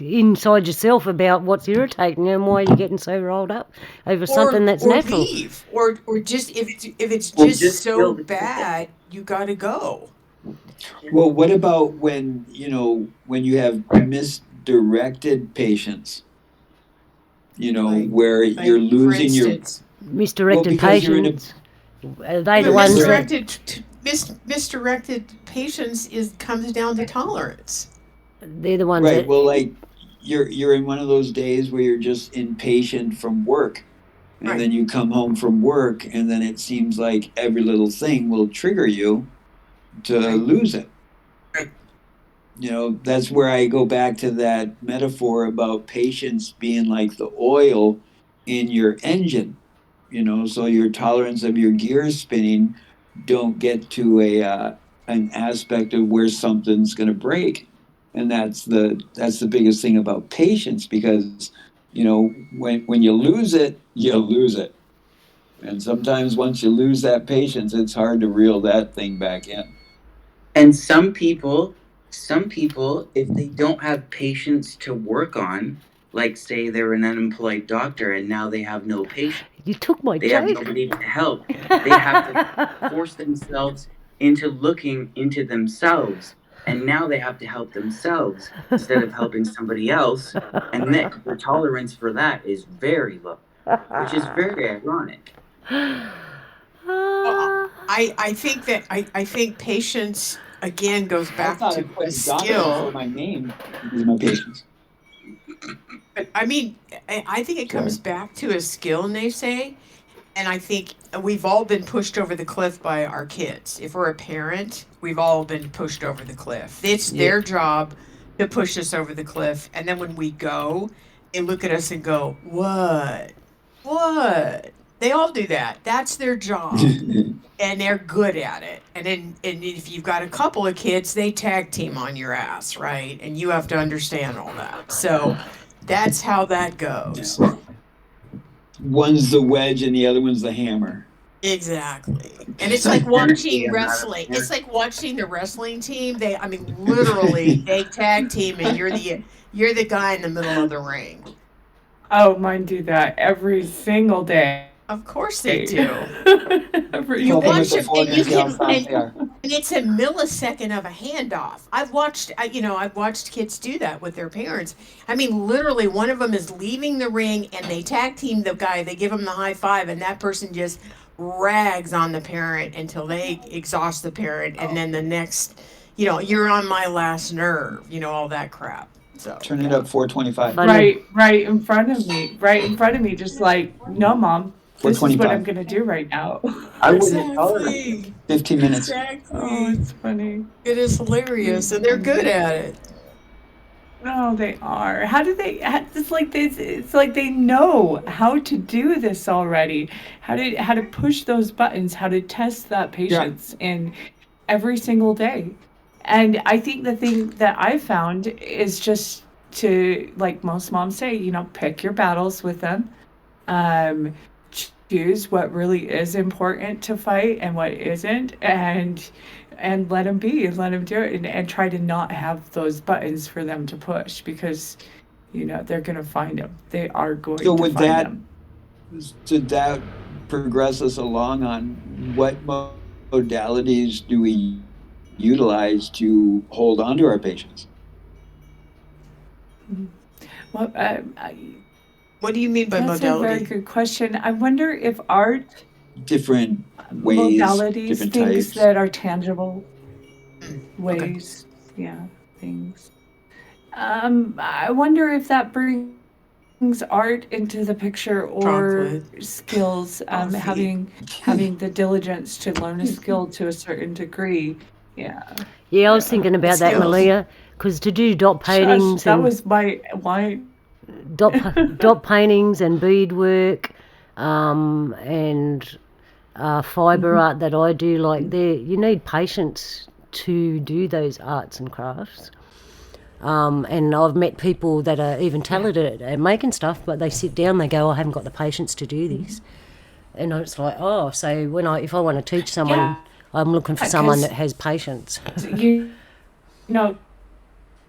Inside yourself about what's irritating you and why you're getting so rolled up over something that's natural. Leave. Or just if it's just so bad, you gotta go. Well, what about when you have misdirected patients? Where you're losing your misdirected patients. Are they the ones misdirected patients comes down to tolerance. They're the ones right. Well, like you're in one of those days where you're just impatient from work, and then you come home from work, and then it seems like every little thing will trigger you to lose it. Right. That's where I go back to that metaphor about patience being like the oil in your engine. So your tolerance of your gears spinning don't get to an aspect of where something's going to break. And that's the biggest thing about patience, because when you lose it, you lose it, and sometimes once you lose that patience, it's hard to reel that thing back in. And some people, if they don't have patience to work on, like say they're an unemployed doctor and now they have no patience. You took my They joke. have nobody to help. They have to force themselves into looking into themselves, and now they have to help themselves instead of helping somebody else, and their tolerance for that is very low, which is very ironic. Well, I think that I think patience again goes I back thought to I put a Donna before skill. my name because of my patience. But I mean, I think it comes back to a skill, and they say, and I think we've all been pushed over the cliff by our kids. If we're a parent, we've all been pushed over the cliff. It's their job to push us over the cliff, and then when we go, they look at us and go, "What? What?" They all do that. That's their job. And they're good at it. And if you've got a couple of kids, they tag team on your ass, right? And you have to understand all that. So that's how that goes. One's the wedge and the other one's the hammer. Exactly. And it's like watching wrestling. It's like watching the wrestling team. I mean, literally, they tag team, and you're the guy in the middle of the ring. Oh, mine do that every single day. Of course they do. You watch them, and you can, and it's a millisecond of a handoff. I've watched kids do that with their parents. I mean, literally, one of them is leaving the ring, and they tag team the guy. They give him the high five, and that person just rags on the parent until they exhaust the parent, and then the next, you're on my last nerve, all that crap. So turn it up 425. Right in front of me, just like, no, Mom. This is what I'm going to do right now. I wouldn't tolerate 15 minutes. Exactly. Oh, it's funny. It is hilarious, and they're good at it. No, they are. How do they? It's like this. It's like they know how to do this already. How to push those buttons. How to test that patience in every single day. And I think the thing that I found is just to, like most moms say, pick your battles with them. Choose what really is important to fight and what isn't, and let them let them do it, and try to not have those buttons for them to push, because they're going to find them. They are going to find them. Did that progress us along on what modalities do we utilize to hold on to our patients? Well, what do you mean by that's modality? That's a very good question. I wonder if art, different ways, modalities, different things types that are tangible ways, things. I wonder if that brings art into the picture, or skills. Having the diligence to learn a skill to a certain degree. Yeah, I was thinking about that, Malia, because to do dot paintings, that was my why. Dot paintings and beadwork, and fibre art that I do, like you need patience to do those arts and crafts. And I've met people that are even talented at making stuff, but they sit down, they go, I haven't got the patience to do this. And it's like, so if I want to teach someone, I'm looking for someone that has patience.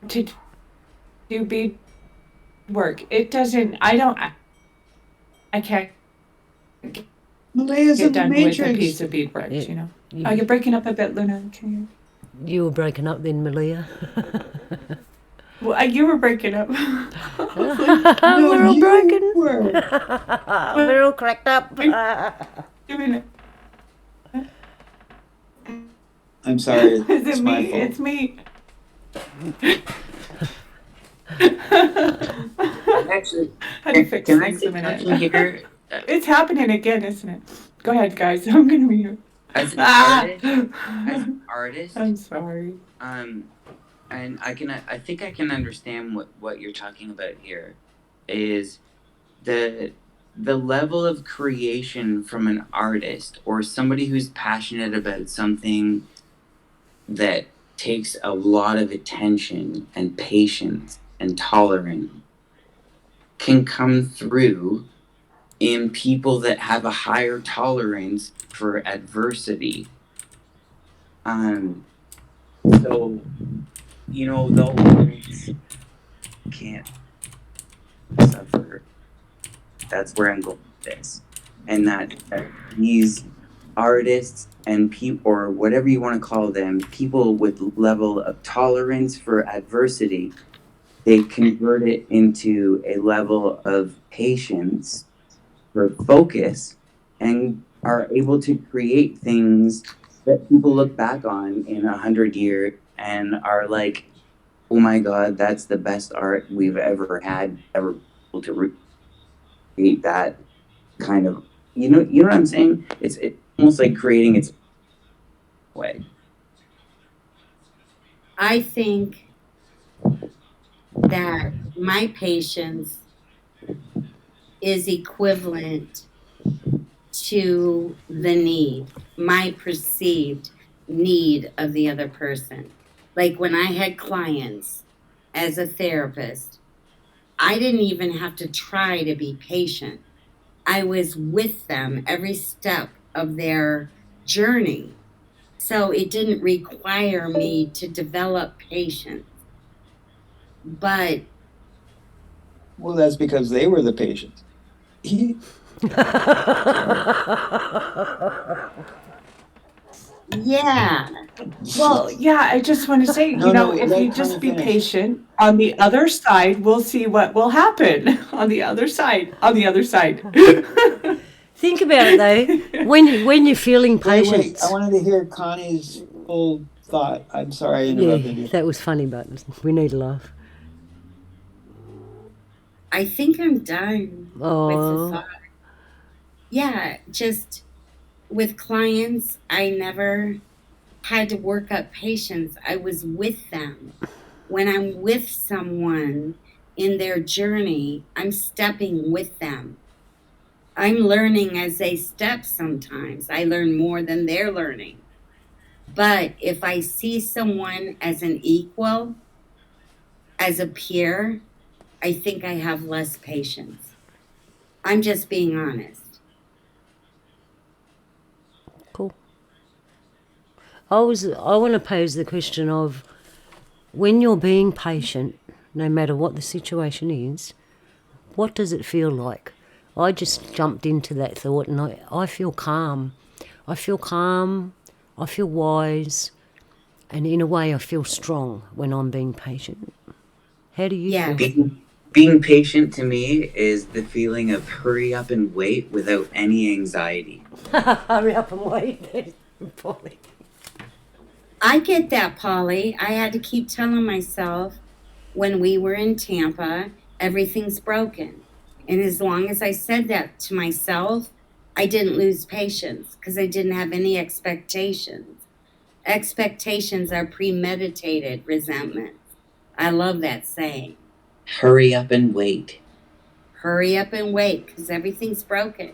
To do bead work, it doesn't, I can't Malaya's get done Matrix. with a piece of beadwork, you're breaking up a bit, Luna. Can you were breaking up then, Malia. Well, you were breaking up. We're all broken. We're all cracked up. I'm sorry. Is it my me? fault. It's me. Actually, How to fix things a minute. Here, It's happening again, isn't it? Go ahead, guys. I'm gonna be here. As an artist, I'm sorry. And I think I can understand what you're talking about here, is the level of creation from an artist or somebody who's passionate about something that takes a lot of attention and patience and tolerance can come through in people that have a higher tolerance for adversity. So, those can't suffer. That's where I'm going with this. And that these artists and people, or whatever you want to call them, people with level of tolerance for adversity, they convert it into a level of patience for focus and are able to create things that people look back on in 100 years and are like, oh my God, that's the best art we've ever had, ever able to create that kind of, you know what I'm saying? It's almost like creating its way. I think that my patience is equivalent to the need, my perceived need of the other person. Like when I had clients as a therapist, I didn't even have to try to be patient. I was with them every step of their journey. So it didn't require me to develop patience. But Well, that's because they were the patients. yeah, Well, yeah, I just want to say, No, if let you just Connie be finish. patient, on the other side, we'll see what will happen. On the other side, on the other side. Think about it though. When you're feeling Wait, patience, I wanted to hear Connie's full thought. I'm sorry I interrupted yeah, you. that was funny, but we need a laugh. I think I'm done with the Oh, thought. Yeah, just with clients, I never had to work up patience. I was with them. When I'm with someone in their journey, I'm stepping with them. I'm learning as they step sometimes. I learn more than they're learning. But if I see someone as an equal, as a peer, I think I have less patience. I'm just being honest. cool. I want to pose the question of when you're being patient, no matter what the situation is, what does it feel like? I just jumped into that thought and I feel calm. I feel calm, I feel wise, and in a way I feel strong when I'm being patient. How do you Yeah. feel? Being patient to me is the feeling of hurry up and wait without any anxiety. Hurry up and wait. Polly. I get that, Polly. I had to keep telling myself when we were in Tampa, everything's broken. And as long as I said that to myself, I didn't lose patience because I didn't have any expectations. Expectations are premeditated resentments. I love that saying. Hurry up and wait. Hurry up and wait because everything's broken.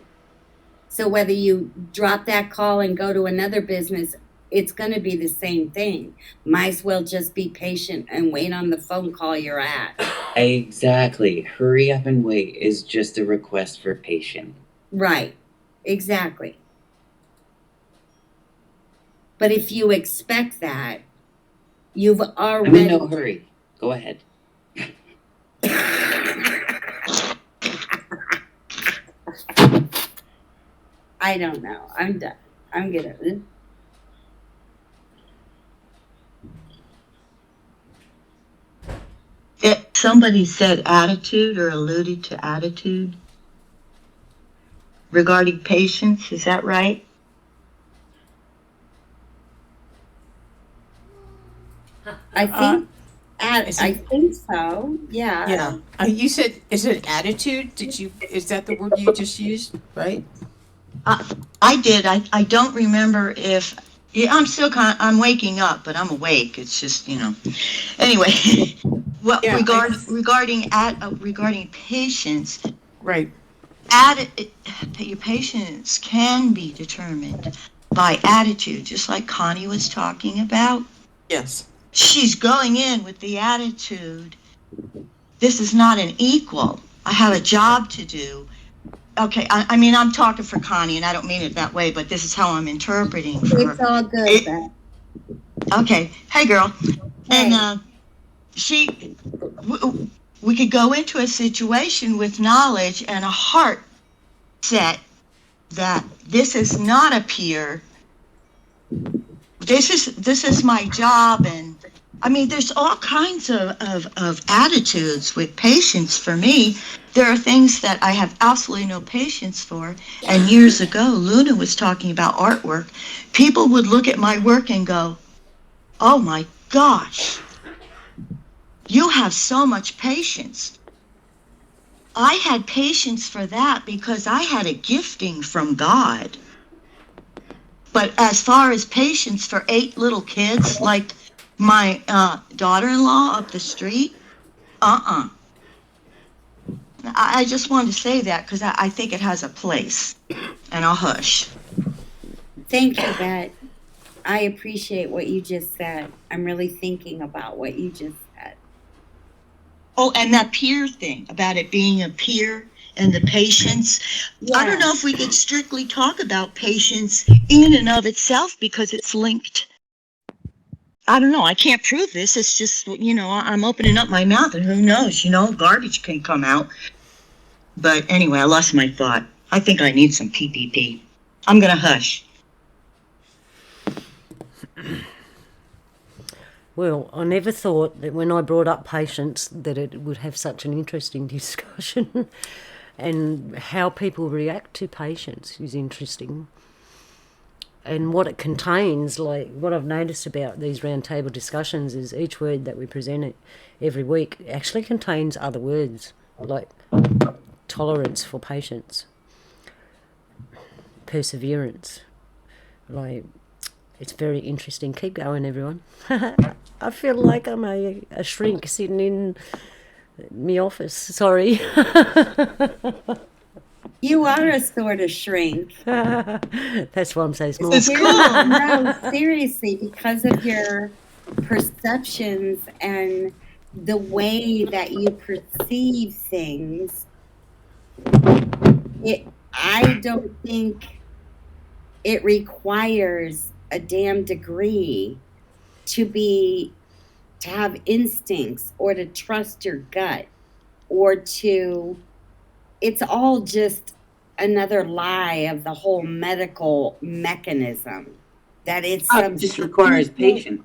So whether you drop that call and go to another business, it's going to be the same thing. Might as well just be patient and wait on the phone call you're at. Exactly. Hurry up and wait is just a request for patience. Right. Exactly. But if you expect that, you've already. I'm in no hurry. Go ahead. I don't know. I'm done. I'm gonna. Somebody said attitude or alluded to attitude regarding patience. Is that right? I think. I think so. Yeah. Yeah. You said, is it attitude? Is that the word you just used? Right? I did. I don't remember if. Yeah, I'm waking up, but I'm awake. It's just, Anyway, well, Yeah, regarding patience, Right. your patience can be determined by attitude, just like Connie was talking about. Yes. She's going in with the attitude, this is not an equal. I have a job to do. Okay, I mean, I'm talking for Connie, and I don't mean it that way, but this is how I'm interpreting for her. It's all good, Beth. Okay, hey, girl. Hey. And we could go into a situation with knowledge and a heart set that this is not a peer. This is my job, and I mean, there's all kinds of attitudes with patients. For me, there are things that I have absolutely no patience for. And years ago, Luna was talking about artwork. People would look at my work and go, "Oh my gosh, you have so much patience." I had patience for that because I had a gifting from God. But as far as patience for 8 little kids, like my daughter-in-law up the street, I just wanted to say that because I think it has a place, and I'll hush. Thank you, Bet. I appreciate what you just said. I'm really thinking about what you just said. Oh, and that peer thing, about it being a peer and the patience. I don't know if we could strictly talk about patience in and of itself because it's linked. I don't know. I can't prove this. It's just, I'm opening up my mouth and who knows, garbage can come out. But anyway, I lost my thought. I think I need some PPP. I'm going to hush. Well, I never thought that when I brought up patience that it would have such an interesting discussion. And how people react to patience is interesting. And what it contains, like what I've noticed about these roundtable discussions is each word that we present every week actually contains other words, like tolerance for patience, perseverance. Like, it's very interesting. Keep going, everyone. I feel like I'm a shrink sitting in my office. Sorry. You are a sort of shrink. That's why I'm so small. It's cool. No, seriously, because of your perceptions and the way that you perceive things, I don't think it requires a damn degree to have instincts or to trust your gut or it's all just another lie of the whole medical mechanism that it's some This requires patience.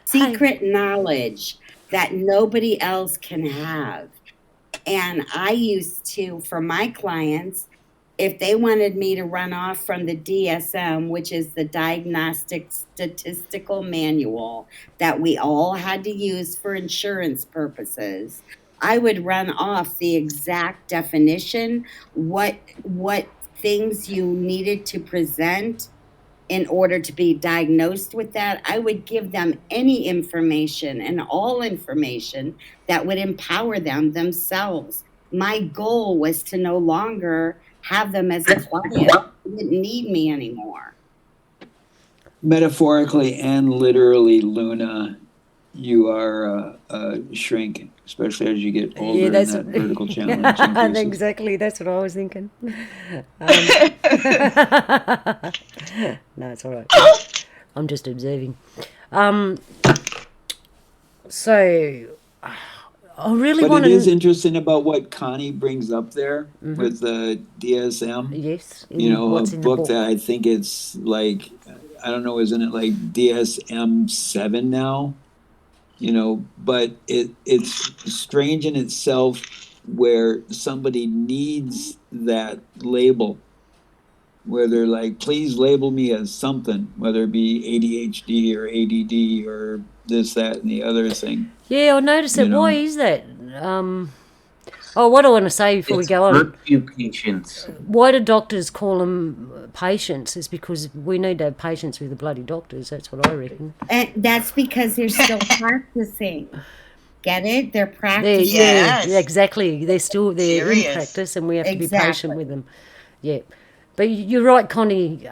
secret knowledge that nobody else can have. And I used to, for my clients, if they wanted me to run off from the DSM, which is the Diagnostic Statistical Manual that we all had to use for insurance purposes, I would run off the exact definition, what things you needed to present in order to be diagnosed with that. I would give them any information and all information that would empower them themselves. My goal was to no longer have them as a client. They didn't need me anymore. Metaphorically and literally, Luna, you are a shrink, especially as you get older and that vertical challenge increases. Exactly, that's what I was thinking. No, it's all right. I'm just observing. So, I really want to... But it is interesting about what Connie brings up there with the DSM. Yes. A book that I think it's like, I don't know, isn't it like DSM-7 now? But it's strange in itself where somebody needs that label, where they're like, please label me as something, whether it be ADHD or ADD or this, that, and the other thing. Yeah, I noticed that. Why is that? What I want to say before we go on. Patience. Why do doctors call them patients? It's because we need to have patience with the bloody doctors. That's what I reckon. And that's because they're still practicing. Get it? They're practicing. Yeah, exactly. They're Serious. in practice, and we have to be patient with them. Yeah. But you're right, Connie.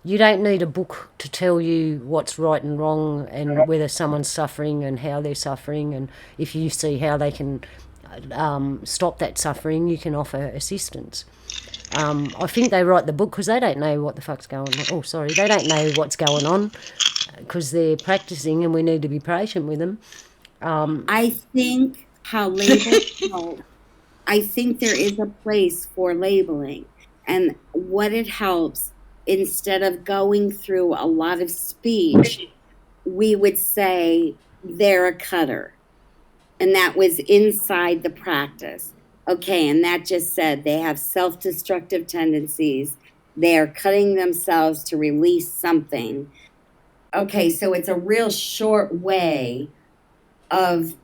You don't need a book to tell you what's right and wrong and whether someone's suffering and how they're suffering. And if you see how they can stop that suffering, you can offer assistance. I think they write the book because they don't know what the fuck's going on. Oh, sorry. They don't know what's going on because they're practicing and we need to be patient with them. I think how labels help. I think there is a place for labeling. And what it helps, instead of going through a lot of speech, we would say they're a cutter. And that was inside the practice. Okay, and that just said they have self-destructive tendencies. They're cutting themselves to release something. Okay, so it's a real short way of,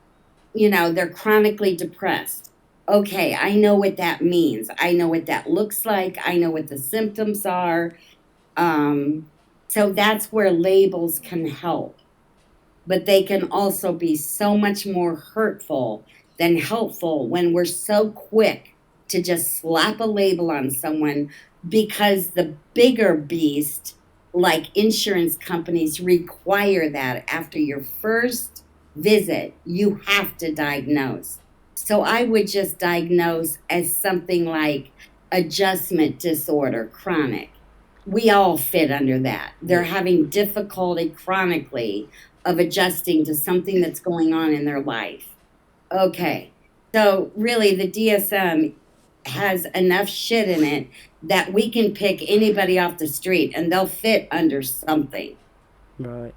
they're chronically depressed. Okay, I know what that means. I know what that looks like. I know what the symptoms are. So that's where labels can help. But they can also be so much more hurtful than helpful when we're so quick to just slap a label on someone, because the bigger beast, like insurance companies, require that after your first visit, you have to diagnose. So I would just diagnose as something like adjustment disorder, chronic. We all fit under that. They're having difficulty chronically of adjusting to something that's going on in their life. Okay, so really the DSM has enough shit in it that we can pick anybody off the street and they'll fit under something. Right.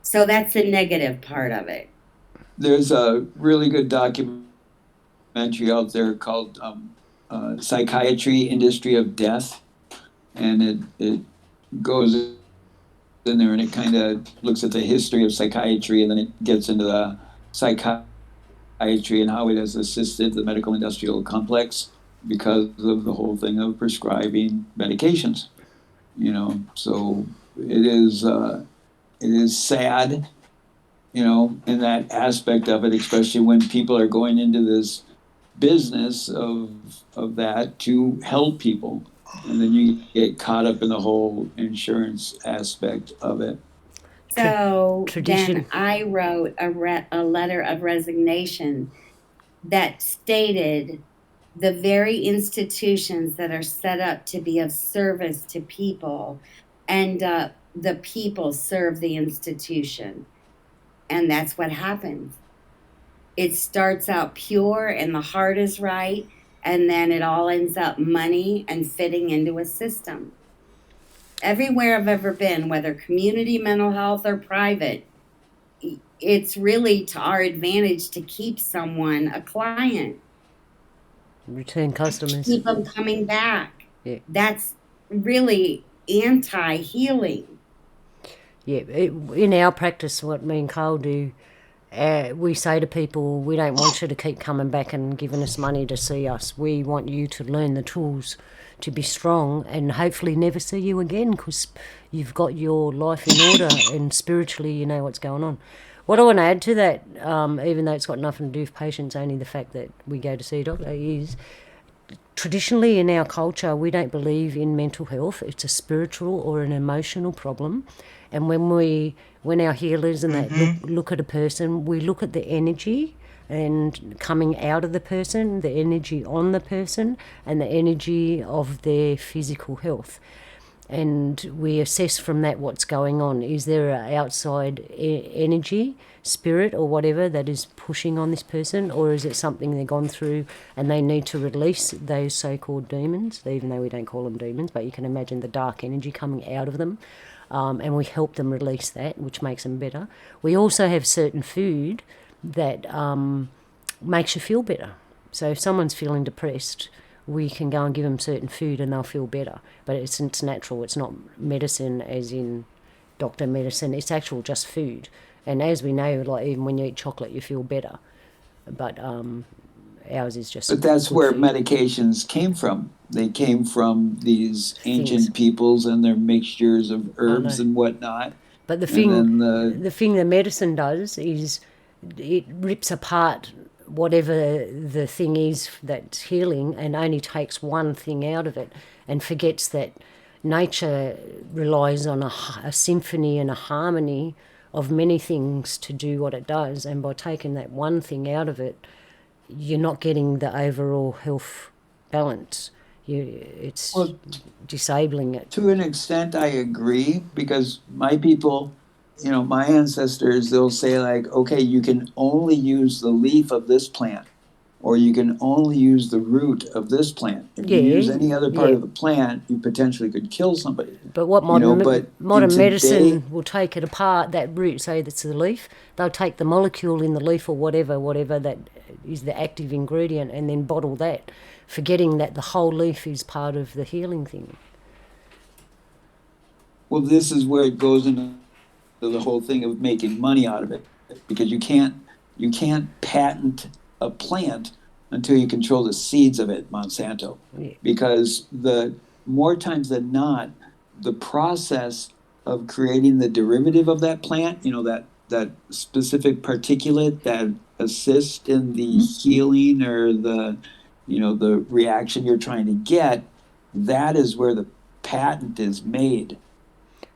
So that's the negative part of it. There's a really good documentary out there called Psychiatry, Industry of Death. And it goes in there and it kind of looks at the history of psychiatry, and then it gets into the psychiatry and how it has assisted the medical industrial complex because of the whole thing of prescribing medications. So it is sad, in that aspect of it, especially when people are going into this business of that to help people. And then you get caught up in the whole insurance aspect of it. So Tradition. then I wrote a letter of resignation that stated the very institutions that are set up to be of service to people end up the people serve the institution. And that's what happens. It starts out pure and the heart is right, and then it all ends up money and fitting into a system. Everywhere I've ever been, whether community mental health or private, it's really to our advantage to keep someone a client. Return customers. Keep them coming back. Yeah. That's really anti-healing. Yeah, in our practice, what me and Carl do, we say to people, we don't want you to keep coming back and giving us money to see us. We want you to learn the tools to be strong and hopefully never see you again, because you've got your life in order and spiritually you know what's going on. What I want to add to that, even though it's got nothing to do with patients, only the fact that we go to see a doctor, is traditionally in our culture we don't believe in mental health. It's a spiritual or an emotional problem. And when our healers and that look at a person, we look at the energy and coming out of the person, the energy on the person, and the energy of their physical health. And we assess from that what's going on. Is there an outside energy, spirit or whatever that is pushing on this person, or is it something they've gone through and they need to release those so-called demons, even though we don't call them demons, but you can imagine the dark energy coming out of them. And we help them release that, which makes them better. We also have certain food that makes you feel better. So if someone's feeling depressed, we can go and give them certain food and they'll feel better. But it's natural. It's not medicine as in doctor medicine. It's actual just food. And as we know, like even when you eat chocolate, you feel better. But ours is just... But that's where food. medications came from. They came from these ancient peoples and their mixtures of herbs and whatnot. But the thing the medicine does is it rips apart whatever the thing is that's healing and only takes one thing out of it and forgets that nature relies on a symphony and a harmony of many things to do what it does. And by taking that one thing out of it, you're not getting the overall health balance. It's disabling it. To an extent, I agree, because my people, my ancestors, they'll say like, okay, you can only use the leaf of this plant, or you can only use the root of this plant. If you use any other part of the plant, you potentially could kill somebody. But what modern medicine will take it apart, that root, say that's the leaf, they'll take the molecule in the leaf or whatever that is the active ingredient, and then bottle that, forgetting that the whole leaf is part of the healing thing. Well, this is where it goes into the whole thing of making money out of it, because you can't patent a plant until you control the seeds of it, Monsanto. Because the more times than not, the process of creating the derivative of that plant, that specific particulate that assists in the healing or the reaction you're trying to get, that is where the patent is made.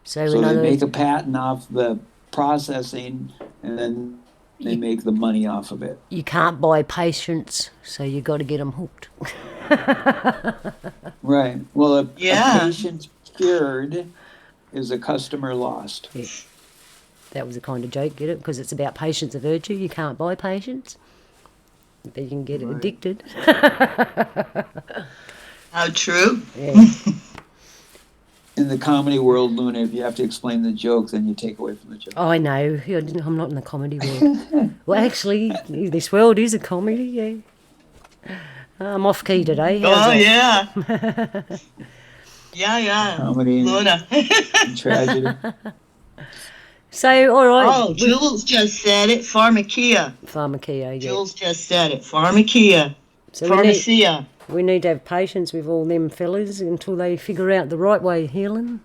So they make a patent off the processing, and then they make the money off of it. You can't buy patients, so you got to get them hooked. Right. Well, a patient cured is a customer lost. Yeah. That was a kind of joke, get it? Because it's about patience of virtue. You can't buy patients, but you can get addicted. How true. Yeah. In the comedy world, Luna, if you have to explain the joke, then you take away from the joke. I know. I'm not in the comedy world. Well, actually, this world is a comedy, yeah. I'm off key today. Yeah. Yeah. Comedy Luna. and tragedy. So, all right. Oh, Jules just said it. Pharmacia. Pharmacia, yeah. Jules just said it. Pharmacia. So Pharmacia. We need to have patience with all them fellas until they figure out the right way of healing.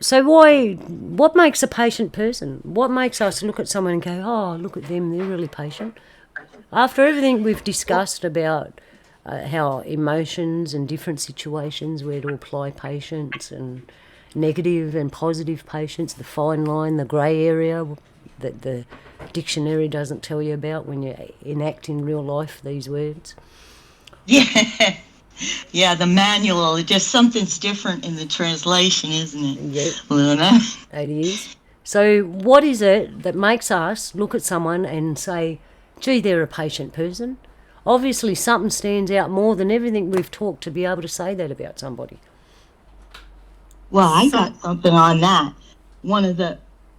So what makes a patient person? What makes us look at someone and go, oh, look at them, they're really patient? After everything we've discussed about how emotions and different situations, where to apply patience, and negative and positive patience, the fine line, the grey area that the dictionary doesn't tell you about when you enact in real life these words. Yeah, the manual, just something's different in the translation, isn't it? Yeah, Luna? it is. So what is it that makes us look at someone and say, gee, they're a patient person? Obviously something stands out more than everything we've talked to be able to say that about somebody. Well, I got something on that. One of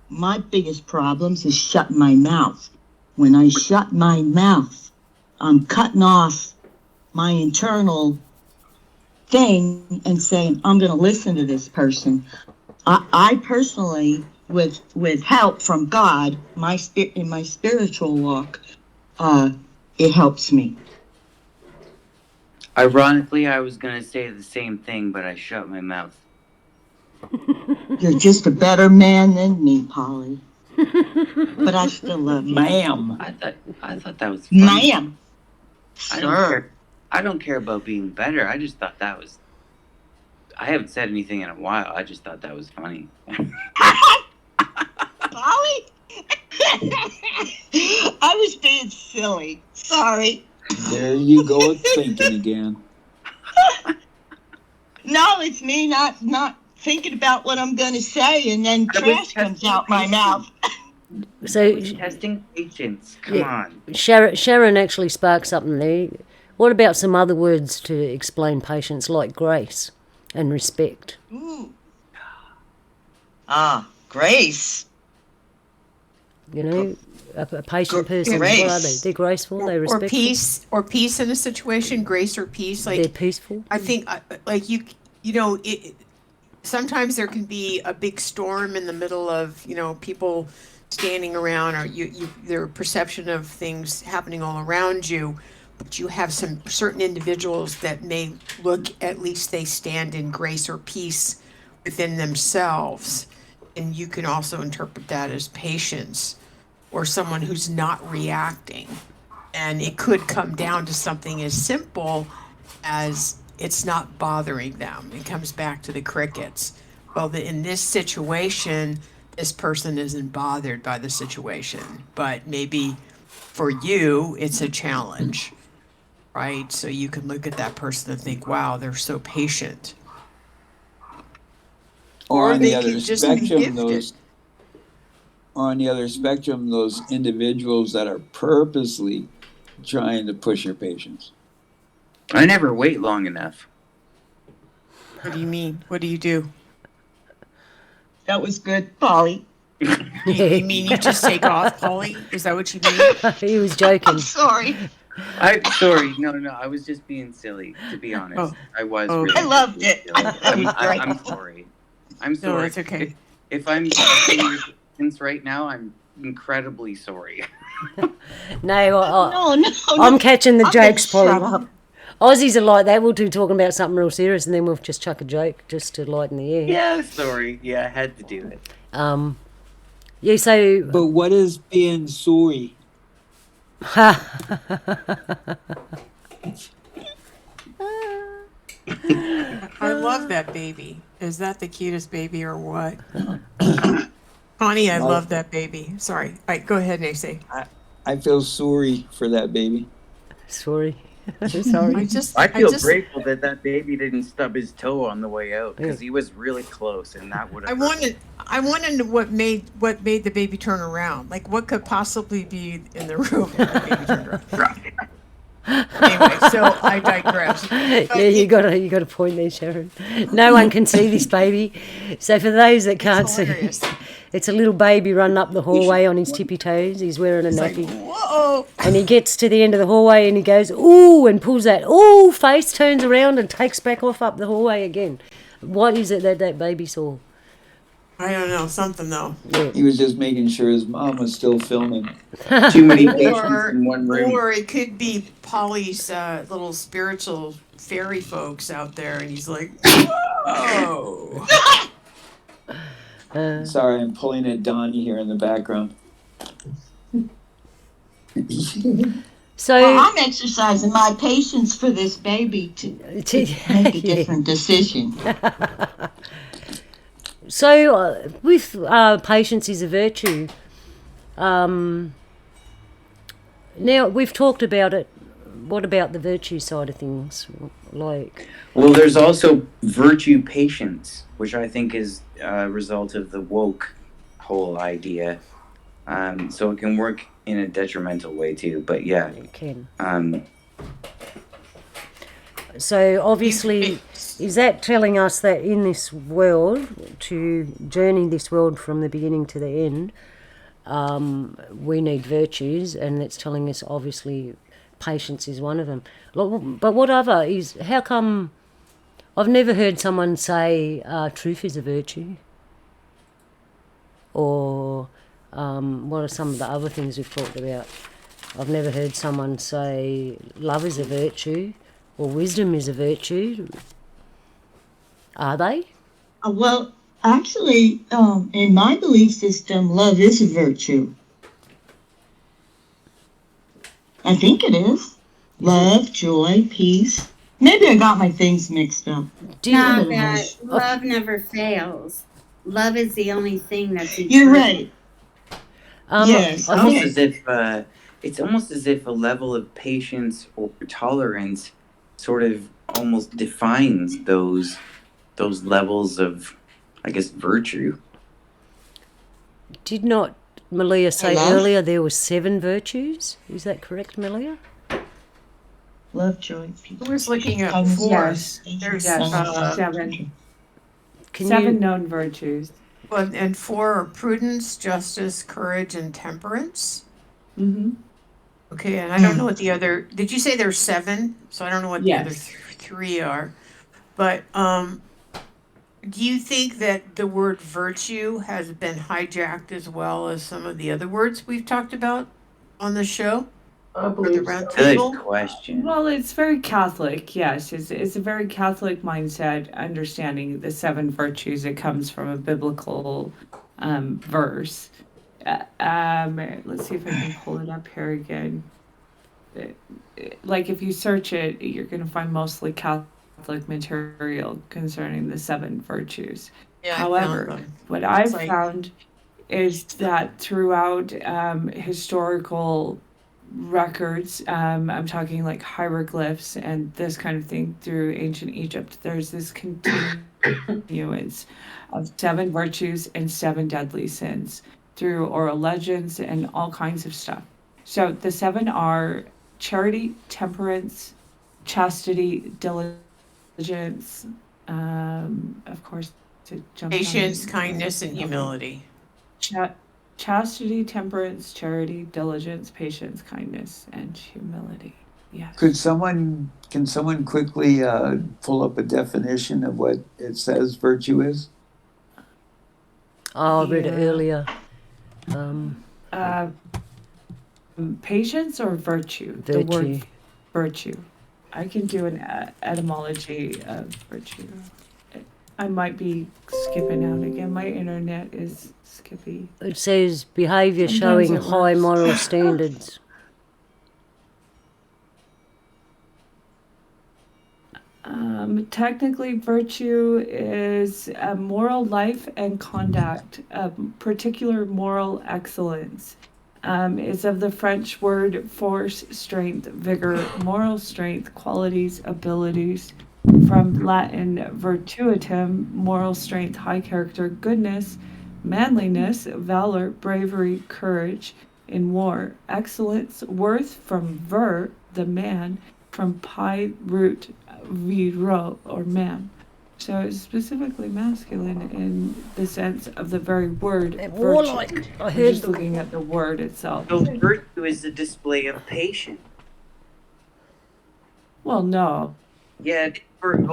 my biggest problems is shutting my mouth. When I shut my mouth, I'm cutting off my internal thing and saying, I'm going to listen to this person. I personally, with help from God, in my spiritual walk, it helps me. Ironically, I was going to say the same thing, but I shut my mouth. You're just a better man than me, Polly. But I still love you. Ma'am. I thought that was funny. Ma'am. I don't care about being better. I just thought that was... I haven't said anything in a while. I just thought that was funny. Polly? I was being silly. Sorry. There you go with thinking again. No, it's me not thinking about what I'm going to say, and then trash comes out my mouth. So testing patience. Come on. Sharon actually sparked something there. What about some other words to explain patience, like grace and respect? Ooh. Grace. You know, a patient person, what are they? They're graceful, they're respectful. Or peace in a situation, grace or peace. Like, they're peaceful. I think, sometimes there can be a big storm in the middle of, people standing around, or their perception of things happening all around you. But you have some certain individuals that may look, at least they stand in grace or peace within themselves. And you can also interpret that as patience, or someone who's not reacting. And it could come down to something as simple as it's not bothering them. It comes back to the crickets. Well, in this situation, this person isn't bothered by the situation, but maybe for you, it's a challenge, right? So you can look at that person and think, wow, they're so patient. Or on they the other could just be spectrum, gifted. or on the other spectrum, those individuals that are purposely trying to push your patients? I never wait long enough. What do you mean? What do you do? That was good, Polly. You mean you just take off, Polly? Is that what you mean? He was joking. I'm sorry. I'm sorry. No. I was just being silly, to be honest. Oh. I was Oh. really I loved being it. silly. That was great. I'm sorry. I'm sorry. No, that's okay. If I'm touching your patients right now, I'm incredibly sorry. No, No, I'm catching the I'm gonna jokes, Polly. shut up. Aussies are like that. We'll do talking about something real serious, and then we'll just chuck a joke just to lighten the air. Yeah, sorry. Yeah, I had to do it. Yeah, so But what is being sorry? I love that baby. Is that the cutest baby or what? Connie, I love that baby. Sorry. All right, go ahead, Nacy. I feel sorry for that baby. Sorry. Sorry. I feel grateful that baby didn't stub his toe on the way out because he was really close, and that would have. I wanted what made the baby turn around. Like, what could possibly be in the room when the baby turned around? Anyway, so I digress. Yeah, you got a point there, Sharon. No one can see this baby. So for those that can't see, it's a little baby running up the hallway on his tippy toes. He's wearing a nappy. Whoa! And he gets to the end of the hallway and he goes, ooh, and pulls that, ooh, face, turns around and takes back off up the hallway again. What is it that baby saw? I don't know, something though. Yeah. He was just making sure his mom was still filming. Too many patients in one room. Or it could be Polly's little spiritual fairy folks out there, and he's like, whoa! Sorry, I'm pulling at Donnie here in the background. So Well, I'm exercising my patience for this baby to make a different decision. So with patience is a virtue. Now we've talked about it. What about the virtue side of things? Like, well, there's also virtue patience, which I think is a result of the woke whole idea. So it can work in a detrimental way too. But yeah, it can. So obviously, is that telling us that in this world, to journey this world from the beginning to the end, we need virtues, and it's telling us obviously patience is one of them. But what other is, how come, I've never heard someone say truth is a virtue, or what are some of the other things we've talked about? I've never heard someone say love is a virtue, or wisdom is a virtue. Are they? Well, actually, in my belief system, love is a virtue. I think it is. Love, joy, peace. Maybe I got my things mixed up. No, that love never fails. Love is the only thing that's eternal. You're right. It's Yes. almost as if it's almost as if a level of patience or tolerance sort of almost defines those levels of, I guess, virtue. Did not Malia say earlier there were 7 virtues? Is that correct, Malia? Love, joy, peace. I was looking at Yes. 4. There's 7. Can 7 you, known virtues. and 4 are prudence, justice, courage, and temperance. Mm-hmm. Okay, and I don't know what the other. Did you say there's 7? So I don't know what the other Yes. 3 are. But do you think that the word virtue has been hijacked as well as some of the other words we've talked about on the show? I Or the believe round so. Good table? question. Well, it's very Catholic, yes. It's a very Catholic mindset, understanding the 7 virtues. It comes from a biblical verse. Let's see if I can pull it up here again. Like if you search it, you're going to find mostly Catholic material concerning the 7 virtues. Yeah, However, what I've like- found is that throughout historical records, I'm talking like hieroglyphs and this kind of thing through ancient Egypt, there's this continuance of 7 virtues and 7 deadly sins. through oral legends and all kinds of stuff. So the 7 are charity, temperance, chastity, diligence, of course, to jump on Patience, it. kindness, and humility. Chastity, temperance, charity, diligence, patience, kindness, and humility. Yes. Can someone quickly pull up a definition of what it says virtue is? Oh, I read it Yeah. earlier. Patience or virtue? The Virtue. word virtue. I can do an etymology of virtue. I might be skipping out again. My internet is skippy. It says behaviour Sometimes showing it high works. moral standards. Technically, virtue is a moral life and conduct, a particular moral excellence. It's of the French word force, strength, vigor, moral strength, qualities, abilities. From Latin virtutum, moral strength, high character, goodness, manliness, valor, bravery, courage in war, excellence, worth from ver, the man, from pi root viro, or man. So it's specifically masculine in the sense of the very word virtue. Warlike. I We're heard just looking at the word itself. So virtue is a display of patience. Well, no. Yeah,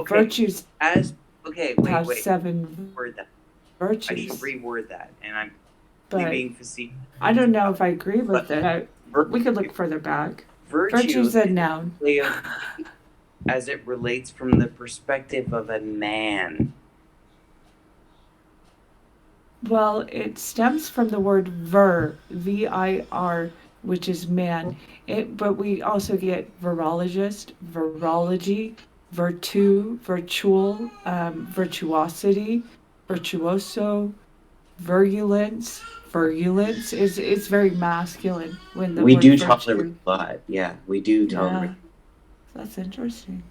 Virtues as okay, have wait. 7 Word that. I should virtues. reword that, and I'm But being facetious. I don't know if I agree with But it. We could look further back. Virtue Virtue's a noun. as it relates from the perspective of a man. Well, it stems from the word vir, V-I-R, which is man. But we also get virologist, virology, virtu, virtual, virtuosity, virtuoso, virulence. Virulence is very masculine when the We word do virtue. tolerate a lot. Yeah, we do tolerate. Yeah, that's interesting.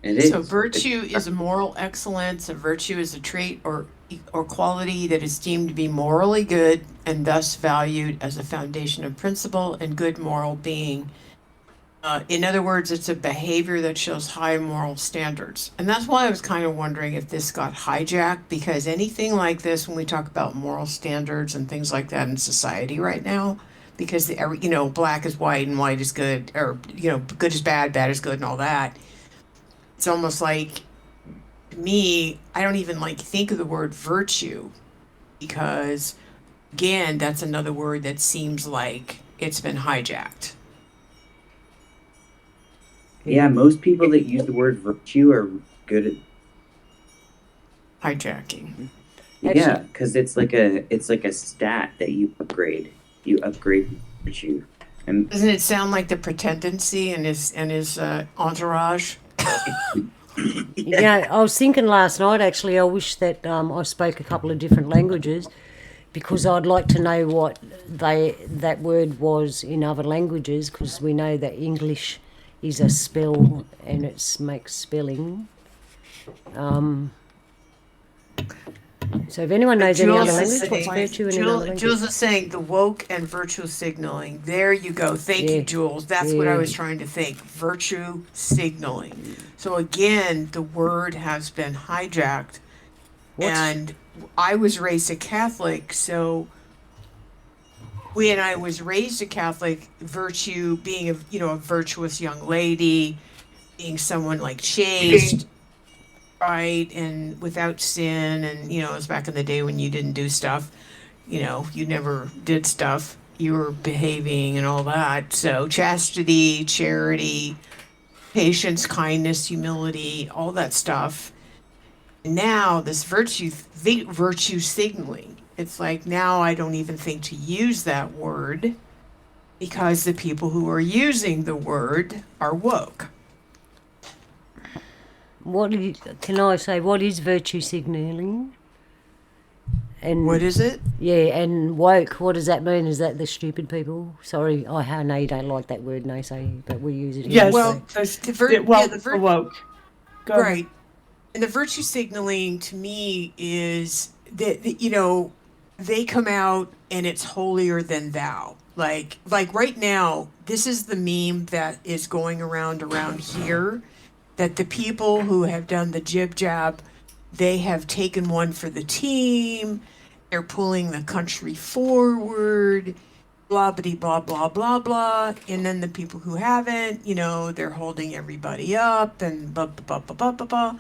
It is. So virtue is a moral excellence. A virtue is a trait or quality that is deemed to be morally good and thus valued as a foundation of principle and good moral being. In other words, it's a behavior that shows high moral standards. And that's why I was kind of wondering if this got hijacked, because anything like this, when we talk about moral standards and things like that in society right now, because black is white and white is good, or good is bad, bad is good, and all that. It's almost like, to me, I don't even think of the word virtue, because again, that's another word that seems like it's been hijacked. Yeah, most people that use the word virtue are good at Hijacking. yeah, because it's like a stat that you upgrade. You upgrade virtue, and Doesn't it sound like the pretendency and his entourage? Yeah, I was thinking last night, actually, I wish that I spoke a couple of different languages, because I'd like to know what that word was in other languages, because we know that English is a spell and it makes spelling. So if anyone knows any other language, what's virtue in another language? Jules is saying the woke and virtue signaling. There you go. Thank you, Jules. That's what I was trying to think. Virtue signaling. So again, the word has been hijacked. And I was raised a Catholic, so when I was raised a Catholic, virtue being a virtuous young lady, being someone chaste, right, and without sin, and it was back in the day when you didn't do stuff, you never did stuff, you were behaving and all that. So chastity, charity, patience, kindness, humility, all that stuff. Now this virtue signaling, it's like now I don't even think to use that word, because the people who are using the word are woke. Can I say, what is virtue signalling? And What is it? yeah, and woke, what does that mean? Is that the stupid people? Sorry, I know you don't like that word, naysay, but we use it here. Yes. Well, The woke. Go ahead. Right. And the virtue signaling to me is that, they come out and it's holier than thou. Like right now, this is the meme that is going around here, that the people who have done the jib jab, they have taken one for the team, they're pulling the country forward, blah blah blah blah blah, and then the people who haven't, they're holding everybody up and blah blah blah blah blah blah.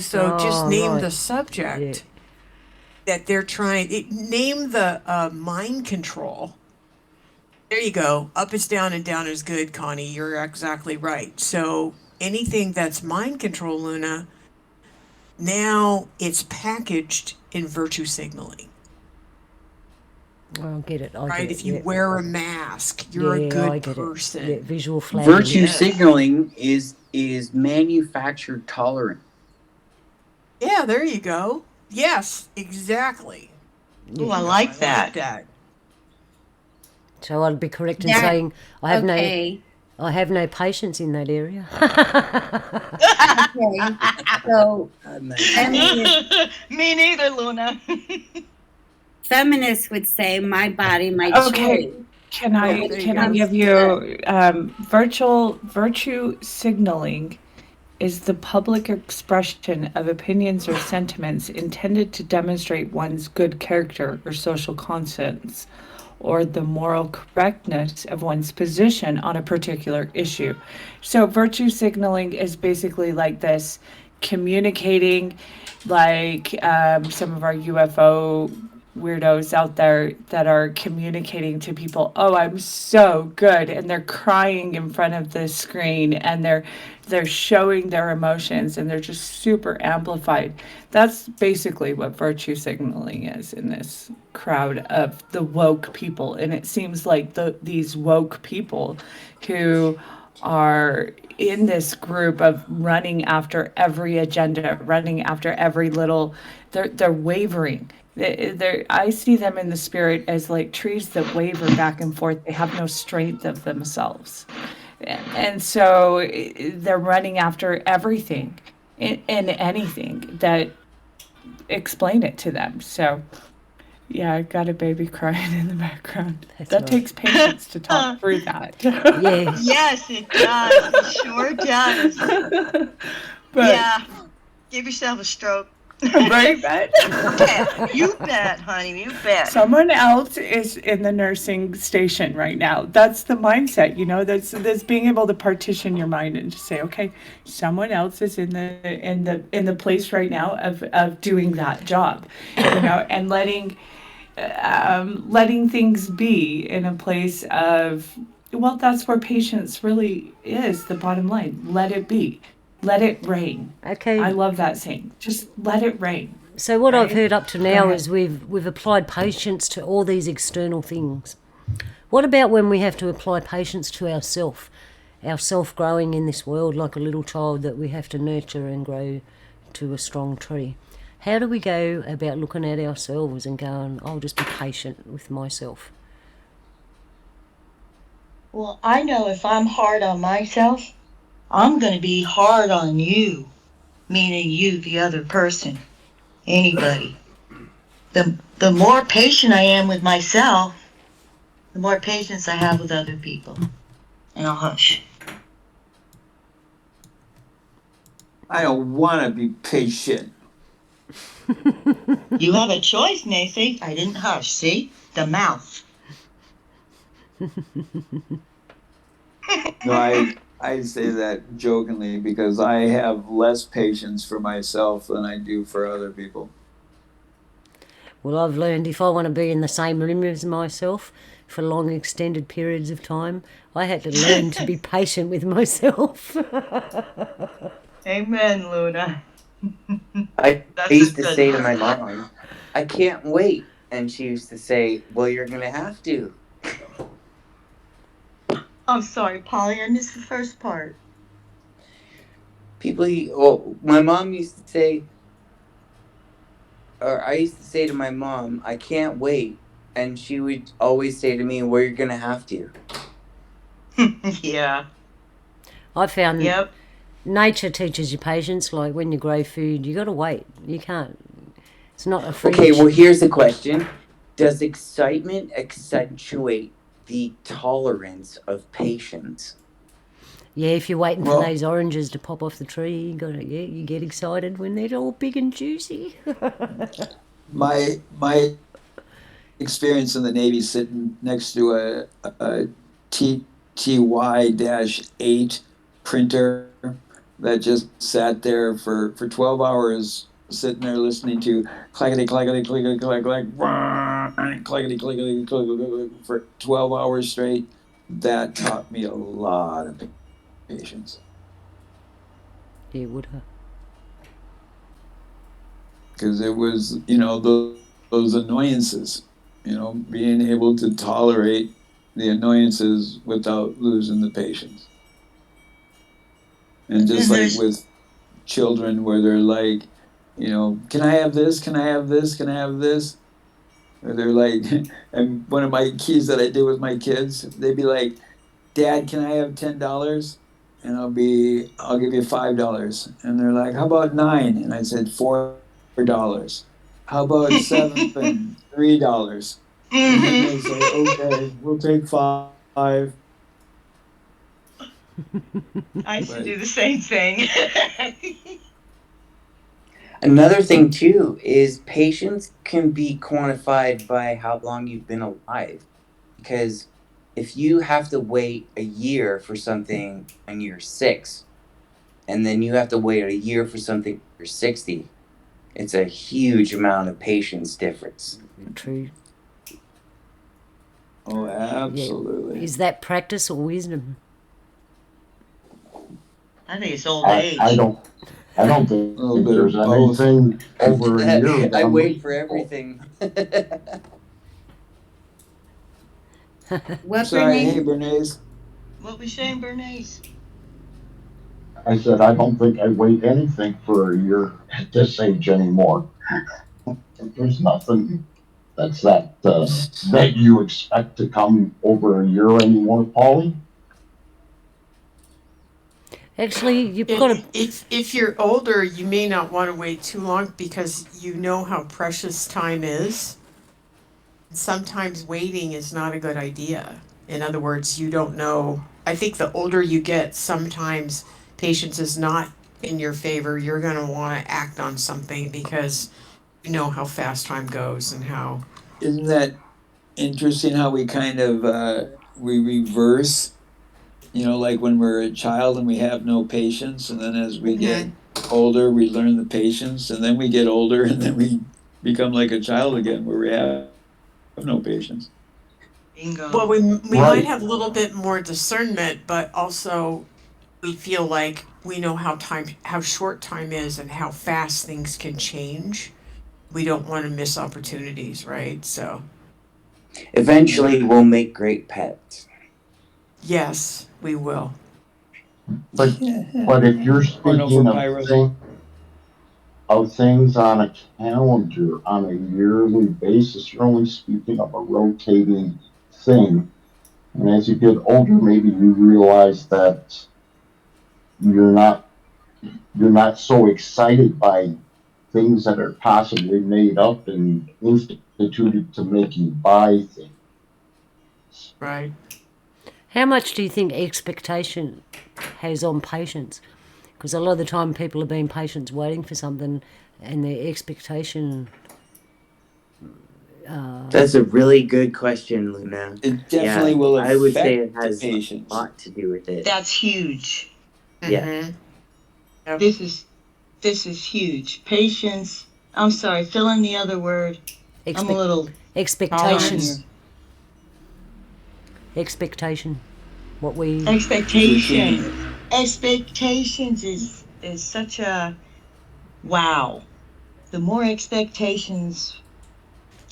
So just name right. the subject that they're trying. Name the mind control. There you go. Up is down and down is good, Connie. You're exactly right. So anything that's mind control, Luna, now it's packaged in virtue signaling. I'll get it. Right? If you wear a mask, you're a good person. Yeah, visual flagging. Virtue signaling is manufactured tolerance. Yeah, there you go. Yes, exactly. Oh, I like that. So I'd be correct in saying I have no patience in that area. Okay. So Me neither, Luna. feminists would say my body, my Okay. choice. Can I give you virtue signaling is the public expression of opinions or sentiments intended to demonstrate one's good character or social conscience, or the moral correctness of one's position on a particular issue. So virtue signaling is basically like this, communicating, like some of our UFO weirdos out there that are communicating to people, oh, I'm so good, and they're crying in front of the screen, and they're showing their emotions, and they're just super amplified. That's basically what virtue signaling is in this crowd of the woke people. And it seems like these woke people who are in this group of running after every agenda, running after every little, they're wavering. I see them in the spirit as like trees that waver back and forth. They have no strength of themselves. And so they're running after everything and anything that explain it to them. So, yeah, I got a baby crying in the background. That takes patience to talk through that. Yeah. Yes, it does. It sure does. Yeah. Give yourself a stroke. Right? You bet, honey. You bet. Someone else is in the nursing station right now. That's the mindset, that's being able to partition your mind and just say, okay, someone else is in the place right now of doing that job, and letting things be in a place of, well, that's where patience really is, the bottom line. Let it be. Let it rain. Okay. I love that saying. Just let it rain. So what I've heard up to now is we've applied patience to all these external things. What about when we have to apply patience to ourself growing in this world like a little child that we have to nurture and grow to a strong tree? How do we go about looking at ourselves and going, I'll just be patient with myself? Well, I know if I'm hard on myself, I'm going to be hard on you, meaning you, the other person, anybody. The more patient I am with myself, the more patience I have with other people. And I'll hush. I don't want to be patient. You have a choice, Macy. I didn't hush. See? The mouth. No, I say that jokingly because I have less patience for myself than I do for other people. Well, I've learned if I want to be in the same room as myself for long extended periods of time, I had to learn to be patient with myself. Amen, Luna. I used to say to my mom, I can't wait. And she used to say, well, you're going to have to. I'm sorry, Polly, I missed the first part. My mom used to say, or I used to say to my mom, I can't wait. And she would always say to me, well, you're going to have to. Yeah. I found nature teaches you patience. Like when you grow food, you got to wait. You can't. It's not a free. Okay, well, here's the question. Does excitement accentuate the tolerance of patience? Yeah, if you're waiting for Well- those oranges to pop off the tree, you get excited when they're all big and juicy. My experience in the Navy, sitting next to a TTY-8 printer that just sat there for 12 hours, sitting there listening to clackety clackety clackety clack clack clackety clackety clack for 12 hours straight. That taught me a lot of patience, Yeah, would have. because it was, those annoyances, being able to tolerate the annoyances without losing the patience. And just like with children, where they're like, can I have this? Can I have this? Can I have this? Or they're like, and one of my keys that I did with my kids, they'd be like, Dad, can I have $10? And I'll give you $5. And they're like, how about 9? And I said, $4. How about 7? $3. And then they say, okay, we'll take 5. I used to do the same thing. Another thing, too, is patience can be quantified by how long you've been alive. Because if you have to wait a year for something when you're 6, and then you have to wait a year for something when you're 60, it's a huge amount of patience difference. True. Oh, absolutely. Is that practice or wisdom? I think it's old age. I don't think little bit there's of both. anything over a year. I wait for everything. What, Sorry, hey, Bernice? Bernays. What we saying, Bernays? I said, I don't think I wait anything for a year at this age anymore. There's nothing that's that you expect to come over a year anymore, Paulie. Actually, you've got to. If you're older, you may not want to wait too long because you know how precious time is. Sometimes waiting is not a good idea. In other words, you don't know. I think the older you get, sometimes patience is not in your favor. You're going to want to act on something because you know how fast time goes and how. Isn't that interesting how we kind of we reverse, like when we're a child and we have no patience, and then as we get older, we learn the patience, and then we get older and then we become like a child again where we have no patience. Bingo. Well, we might have a little bit more discernment, but also we feel like we know how short time is and how fast things can change. We don't want to miss opportunities, right? So Eventually, we'll make great pets. yes, we will. But if you're speaking of things on a calendar on a yearly basis, you're only speaking of a rotating thing. And as you get older, maybe you realize that you're not so excited by things that are possibly made up and instituted to make you buy things. Right. How much do you think expectation has on patience? Because a lot of the time people have been patient waiting for something and their expectation... That's a really good question, Luna. It definitely will affect I would say it has patience. a lot to do with it. That's huge. Yeah. Mm-hmm. Yep. This is huge. Patience. I'm sorry, fill in the other word. I'm a little expectations. Expectation. What we expectations is such a wow. The more expectations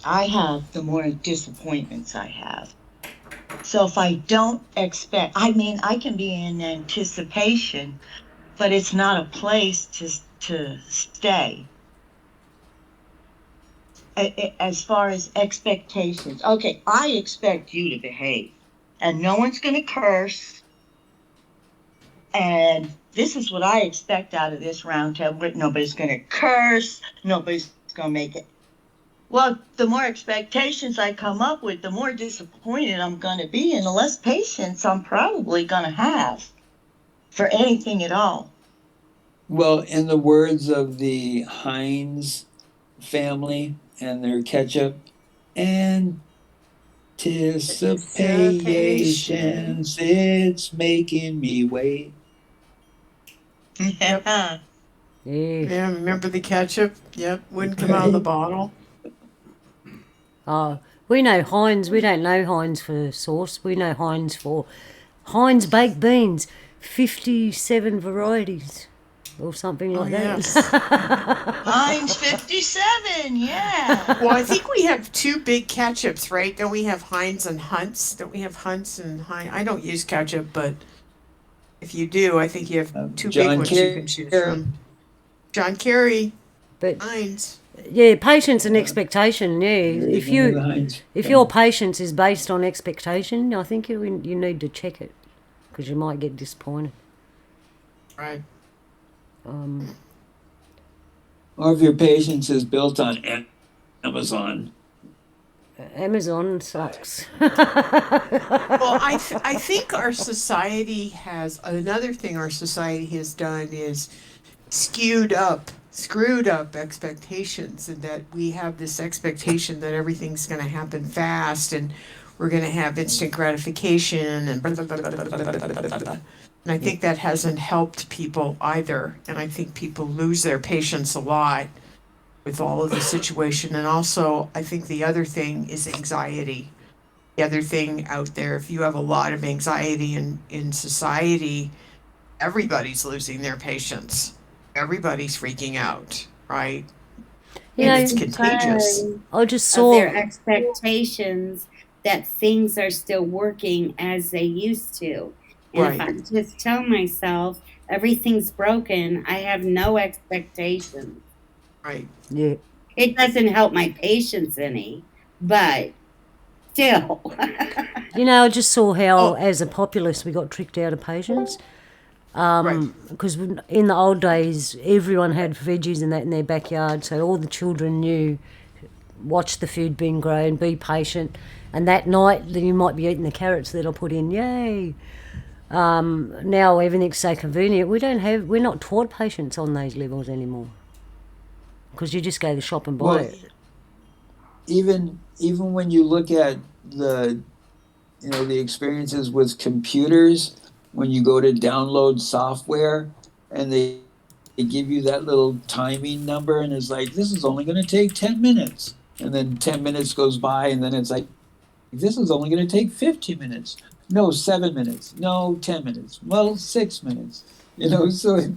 I have, the more disappointments I have. So if I don't expect, I can be in anticipation, but it's not a place to stay. As far as expectations, okay, I expect you to behave, and no one's going to curse. And this is what I expect out of this round table. Nobody's going to curse. Nobody's going to make Well, the more expectations I come up with, the more disappointed I'm going to be, and the less patience I'm probably going to have for anything at all. Well, in the words of the Heinz family and their ketchup, anticipations, it's making me wait. Yep. Yeah. Yeah, remember the ketchup? Yep, wouldn't come out of the bottle. Oh, we know Heinz. We don't know Heinz for sauce. We know Heinz for Heinz baked beans, 57 varieties or something like that. Yes. Heinz 57, yeah. Well, I think we have two big ketchups, right? Don't we have Heinz and Hunt's? Don't we have Hunt's and Heinz? I don't use ketchup, but if you do, I think you have two big John ones you can choose from. John Kerry, But Heinz. yeah, patience and expectation. Yeah, if Heinz. your patience is based on expectation, I think you need to check it because you might get disappointed. Right. Or if your patience is built on Amazon. Amazon sucks. Well, I think our society has another thing our society has done is screwed up expectations, and that we have this expectation that everything's going to happen fast and we're going to have instant gratification and blah, blah, blah, blah, blah, blah, blah, blah, blah. And I think that hasn't helped people either. And I think people lose their patience a lot with all of the situation. And also, I think the other thing is anxiety. The other thing out there, if you have a lot of anxiety in society, everybody's losing their patience. Everybody's freaking out, right? You And know, it's contagious. I just Of saw. their expectations that things are still working as they used to. And if I just tell myself everything's broken, I have no expectations. Right. Yeah. It doesn't help my patience any, but still. You know, I just saw how, as a populace, we got tricked out of patience. Because in the old days, everyone had veggies and that in their backyard, so all the children knew, watch the food being grown, be patient, and that night you might be eating the carrots that I put in. Yay! Now everything's so convenient. We're not taught patience on those levels anymore. Because you just go to the shop and buy it. Even when you look at the experiences with computers, when you go to download software and they give you that little timing number and it's like, this is only going to take 10 minutes. And then 10 minutes goes by and then it's like, this is only going to take 15 minutes. No, 7 minutes. No, 10 minutes. Well, 6 minutes. So it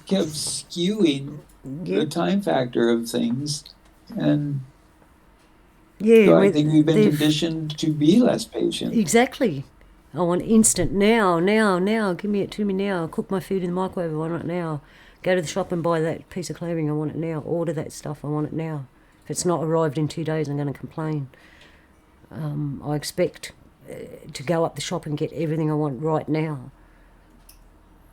kept skewing the time factor of things. And so I think we've been conditioned to be less patient. Exactly. I want instant now. Give me it to me now. Cook my food in the microwave. I want it now. Go to the shop and buy that piece of clothing. I want it now. Order that stuff. I want it now. If it's not arrived in 2 days, I'm going to complain. I expect to go up the shop and get everything I want right now.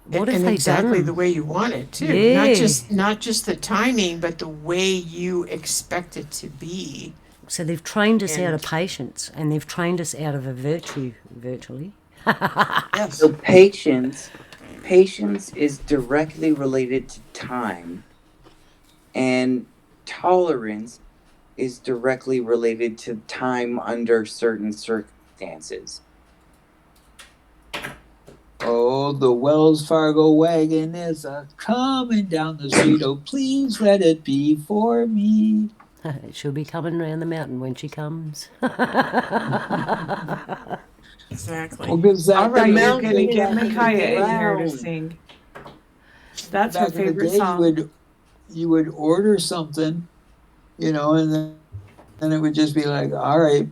What have they exactly done? the way you want it too. Yeah. Not just the timing, but the way you expect it to be. So they've trained us out of patience, and they've trained us out of a virtue, virtually. Yes. So patience is directly related to time, and tolerance is directly related to time under certain circumstances. Oh, the Wells Fargo wagon is coming down the street. Oh, please let it be for me. She'll be coming around the mountain when she comes. Exactly. Well, because All right, back you're going to get in the Micaiah day- in here to sing. That's her back in the favorite day, song. you would order something, and then it would just be like, all right,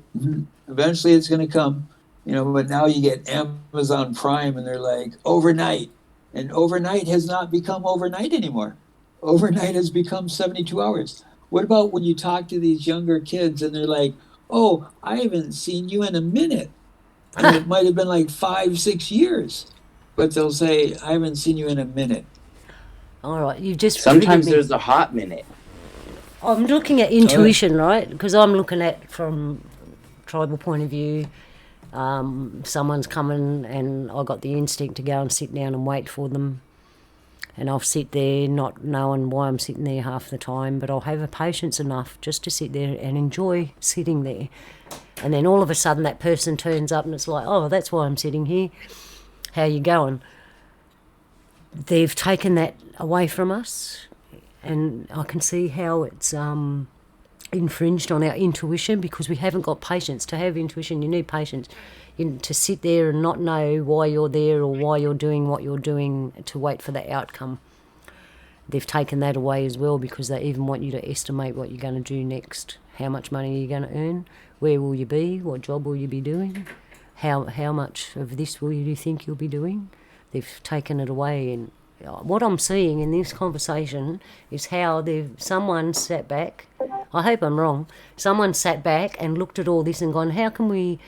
eventually it's going to come, but now you get Amazon Prime and they're like overnight, and overnight has not become overnight anymore. Overnight has become 72 hours. What about when you talk to these younger kids and they're like, oh, I haven't seen you in a minute. And it might have been like 5-6 years, but they'll say, I haven't seen you in a minute. All right, you've just Sometimes triggered me. there's a hot minute. I'm looking at intuition, right? Because I'm looking at from tribal point of view. Someone's coming and I got the instinct to go and sit down and wait for them. And I'll sit there not knowing why I'm sitting there half the time, but I'll have a patience enough just to sit there and enjoy sitting there. And then all of a sudden that person turns up and it's like, oh, that's why I'm sitting here. How you going? They've taken that away from us, and I can see how it's infringed on our intuition because we haven't got patience. To have intuition, you need patience. To sit there and not know why you're there or why you're doing what you're doing to wait for the outcome. They've taken that away as well because they even want you to estimate what you're going to do next. How much money are you going to earn? Where will you be? What job will you be doing? How much of this will you think you'll be doing? They've taken it away, and what I'm seeing in this conversation is how someone sat back. I hope I'm wrong. Someone sat back and looked at all this and gone, how can we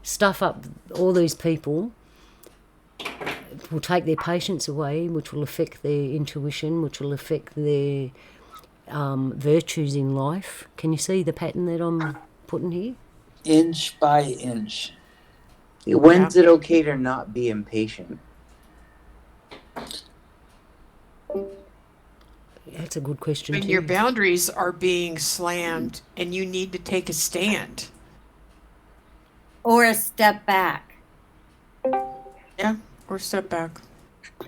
stuff up all these people? It will take their patience away, which will affect their intuition, which will affect their virtues in life. Can you see the pattern that I'm putting here? Inch by inch. When's it okay to not be impatient? That's a good question. When too. your boundaries are being slammed and you need to take a stand. Or a step back. Yeah, or step back.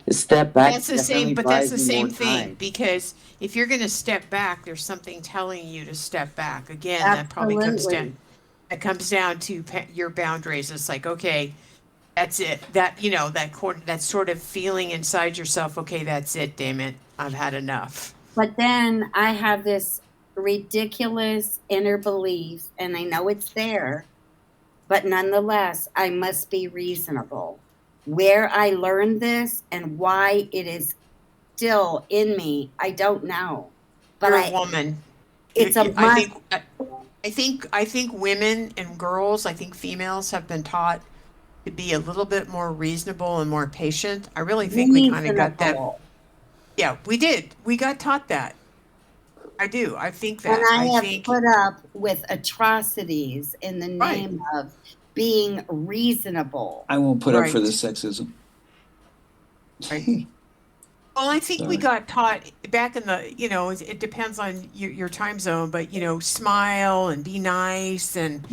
Step back. That's the same, but that's the same thing, because if you're going to step back, there's something telling you to step back. Again, that probably comes down. It comes down to your boundaries. It's like, okay, that's it. That that sort of feeling inside yourself. Okay, that's it. Damn it, I've had enough. But then I have this ridiculous inner belief, and I know it's there, but nonetheless, I must be reasonable. Where I learned this and why it is still in me, I don't know. But You're a woman. It's a must. I think women and girls, I think females have been taught to be a little bit more reasonable and more patient. I really think we kind of got that. Yeah, we did. We got taught that. I do. I think that. And I have put up with atrocities in the name of being reasonable. I won't put up for the sexism. Right. Well, I think we got taught back in the, it depends on your time zone, but, smile and be nice and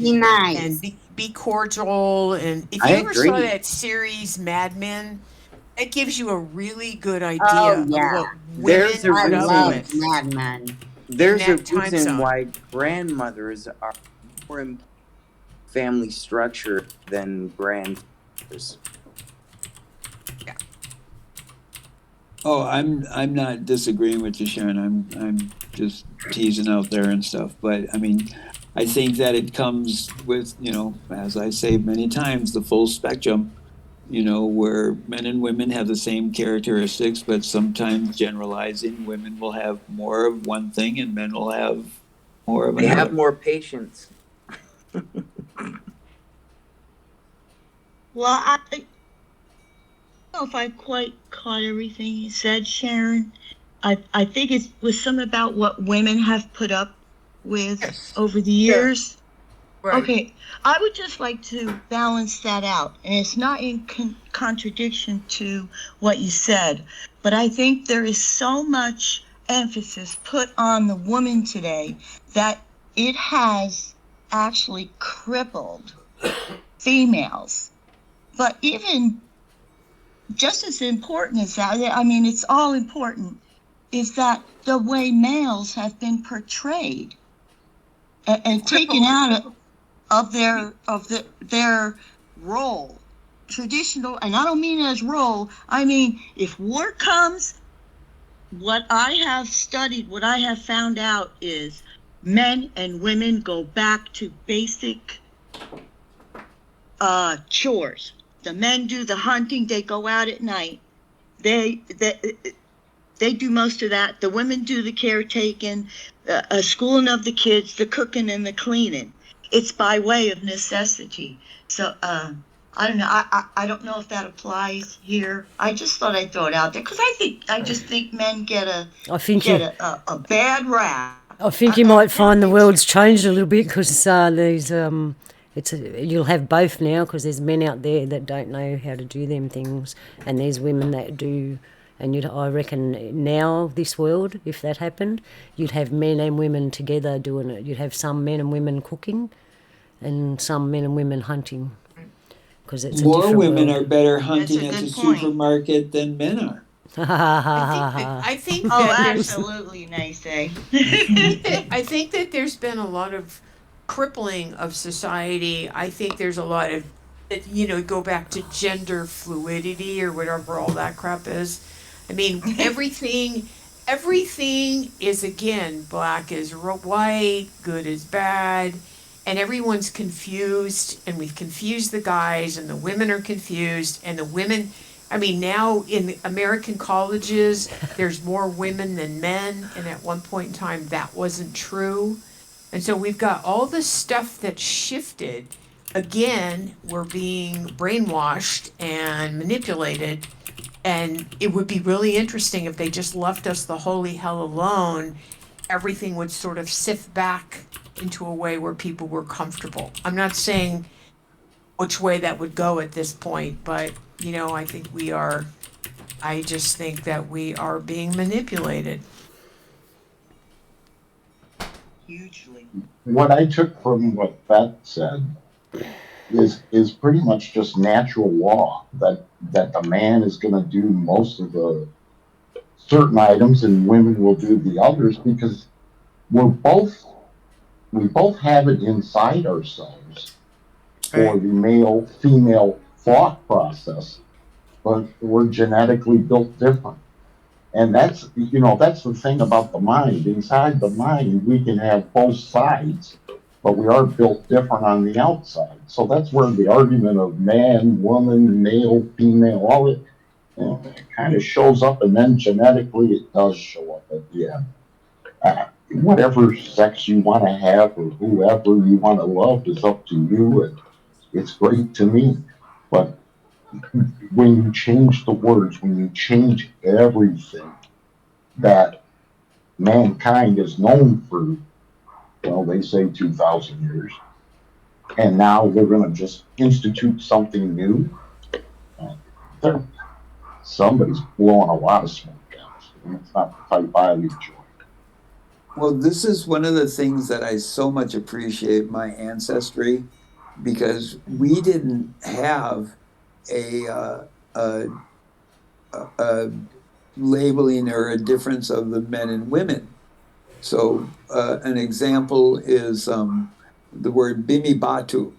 be cordial. And if you ever saw that series Mad Men, it gives you a really good idea of what women put up with. Mad Men. There's a reason why grandmothers are more in family structure than grandfathers. Yeah. Oh, I'm not disagreeing with you, Sharon. I'm just teasing out there and stuff. But I mean, I think that it comes with, as I say many times, the full spectrum, where men and women have the same characteristics, but sometimes generalizing, women will have more of one thing and men will have more of another. They have more patience. Well, I don't know if I quite caught everything you said, Sharon. I think it was something about what women have put up with over the years. Right. Okay, I would just like to balance that out. And it's not in contradiction to what you said, but I think there is so much emphasis put on the woman today that it has actually crippled females. But even just as important as that, I mean, it's all important, is that the way males have been portrayed and taken out of their role, traditional, and I don't mean as role, I mean, if war comes, what I have studied, what I have found out is men and women go back to basic chores. The men do the hunting, they go out at night. They do most of that. The women do the caretaking, schooling of the kids, the cooking and the cleaning. It's by way of necessity. So I don't know. I don't know if that applies here. I just thought I'd throw it out there because I just think men get I think you, a bad rap. I think you might find the world's changed a little bit because you'll have both now because there's men out there that don't know how to do them things, and there's women that do. And I reckon now, this world, if that happened, you'd have men and women together doing it. You'd have some men and women cooking, and some men and women hunting. Because it's more women world. are better hunting at the point. supermarket than men are. I think Oh, that there's absolutely, nice, eh? I think that there's been a lot of crippling of society. I think there's a lot of, go back to gender fluidity or whatever all that crap is. I mean, everything is, again, black is white, good is bad, and everyone's confused, and we've confused the guys, and the women are confused, and the women, I mean, now in American colleges, there's more women than men, and at one point in time, that wasn't true. And so we've got all this stuff that shifted. Again, we're being brainwashed and manipulated, and it would be really interesting if they just left us the holy hell alone. Everything would sort of sift back into a way where people were comfortable. I'm not saying which way that would go at this point, but I just think that we are being manipulated. Hugely. What I took from what Beth said is pretty much just natural law that the man is going to do most of the certain items and women will do the others because we both have it inside ourselves for the male female thought process, but we're genetically built different. And that's the thing about the mind. Inside the mind, we can have both sides, but we are built different on the outside. So that's where the argument of man, woman, male, female, all it kind of shows up, and then genetically it does show up at the end. Whatever sex you want to have or whoever you want to love is up to you, and it's great to me. But when you change the words, when you change everything that mankind is known for, well, they say 2,000 years, and now they're going to just institute something new, somebody's blowing a lot of smoke out, and it's not the type I enjoy. Well, this is one of the things that I so much appreciate my ancestry, because we didn't have a labeling or a difference of the men and women. So an example is the word bimibatu.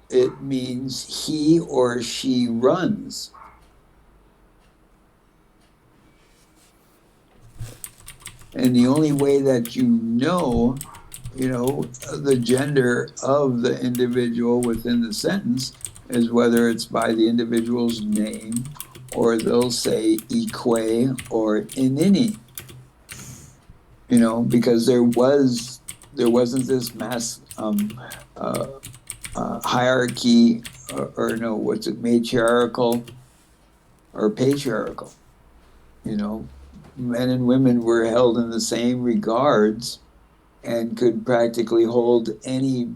It means he or she runs. And the only way that you know the gender of the individual within the sentence is whether it's by the individual's name, or they'll say ikwe or inini. Because there wasn't this mass hierarchy or no, what's it, matriarchal or patriarchal. Men and women were held in the same regards and could practically hold any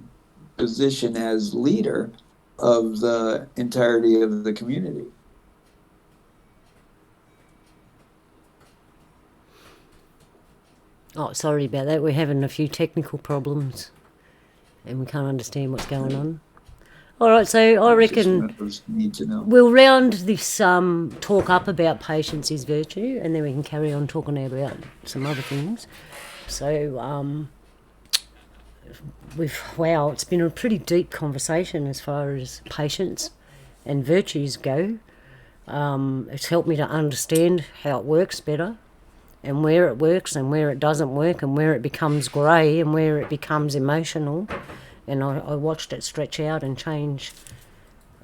position as leader of the entirety of the community. Oh, sorry about that. We're having a few technical problems and we can't understand what's going on. All right, so I reckon need to know. We'll round this talk up about patience is virtue, and then we can carry on talking about some other things. So it's been a pretty deep conversation as far as patience and virtues go. It's helped me to understand how it works better, and where it works and where it doesn't work, and where it becomes grey and where it becomes emotional. And I watched it stretch out and change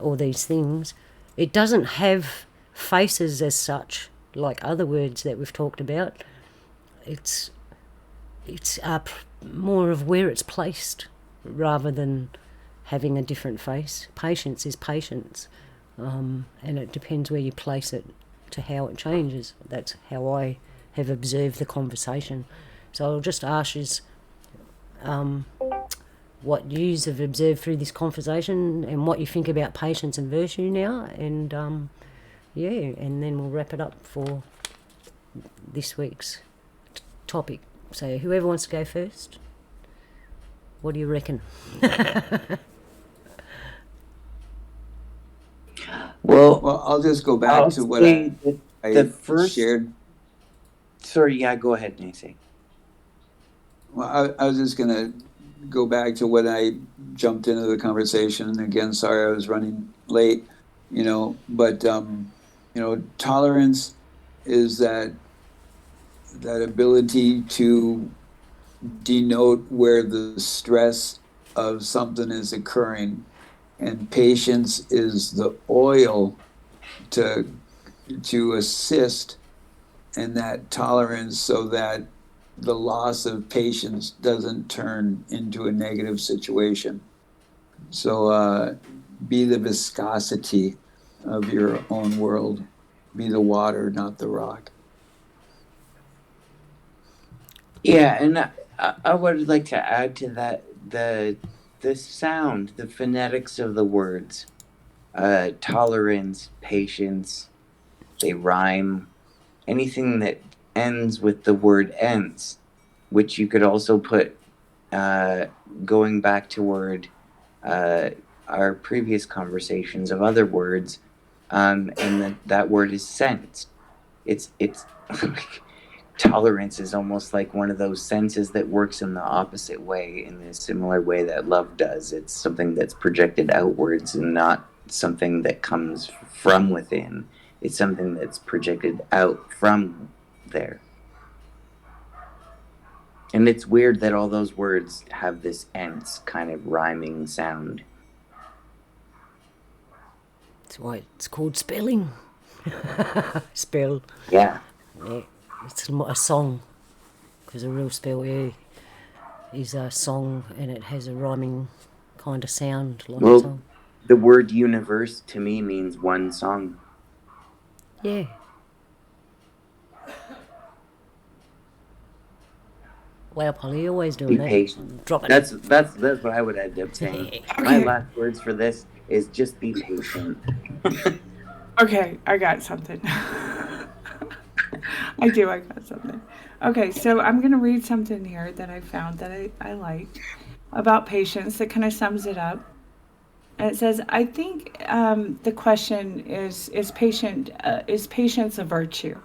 all these things. It doesn't have faces as such, like other words that we've talked about. It's more of where it's placed rather than having a different face. Patience is patience, and it depends where you place it to how it changes. That's how I have observed the conversation. So I'll just ask you what you have observed through this conversation and what you think about patience and virtue now, and and then we'll wrap it up for this week's topic. So whoever wants to go first, what do you reckon? Well, I'll just go back to what I first shared. Sorry, yeah, go ahead, Nancy. Well, I was just going to go back to when I jumped into the conversation. Again, sorry I was running late, but, tolerance is that ability to denote where the stress of something is occurring. And patience is the oil to assist in that tolerance so that the loss of patience doesn't turn into a negative situation. So be the viscosity of your own world. Be the water, not the rock. Yeah, and I would like to add to that the sound, the phonetics of the words. Tolerance, patience, they rhyme. Anything that ends with the word ends, which you could also put going back toward our previous conversations of other words, and that word is sense. It's tolerance is almost like one of those senses that works in the opposite way, in a similar way that love does. It's something that's projected outwards and not something that comes from within. It's something that's projected out from there. And it's weird that all those words have this ents kind of rhyming sound. That's why it's called spelling. Spell. Yeah. It's a song, because a real spell is a song, and it has a rhyming kind of sound like a song. The word universe to me means one song. Yeah. Wow, Polly, you're always doing Be that. patient. Drop it. That's what I would end up saying. My last words for this is just be patient. Okay, I got something. I got something. Okay, so I'm going to read something here that I found that I liked about patience that kind of sums it up. And it says, I think the question is patience a virtue?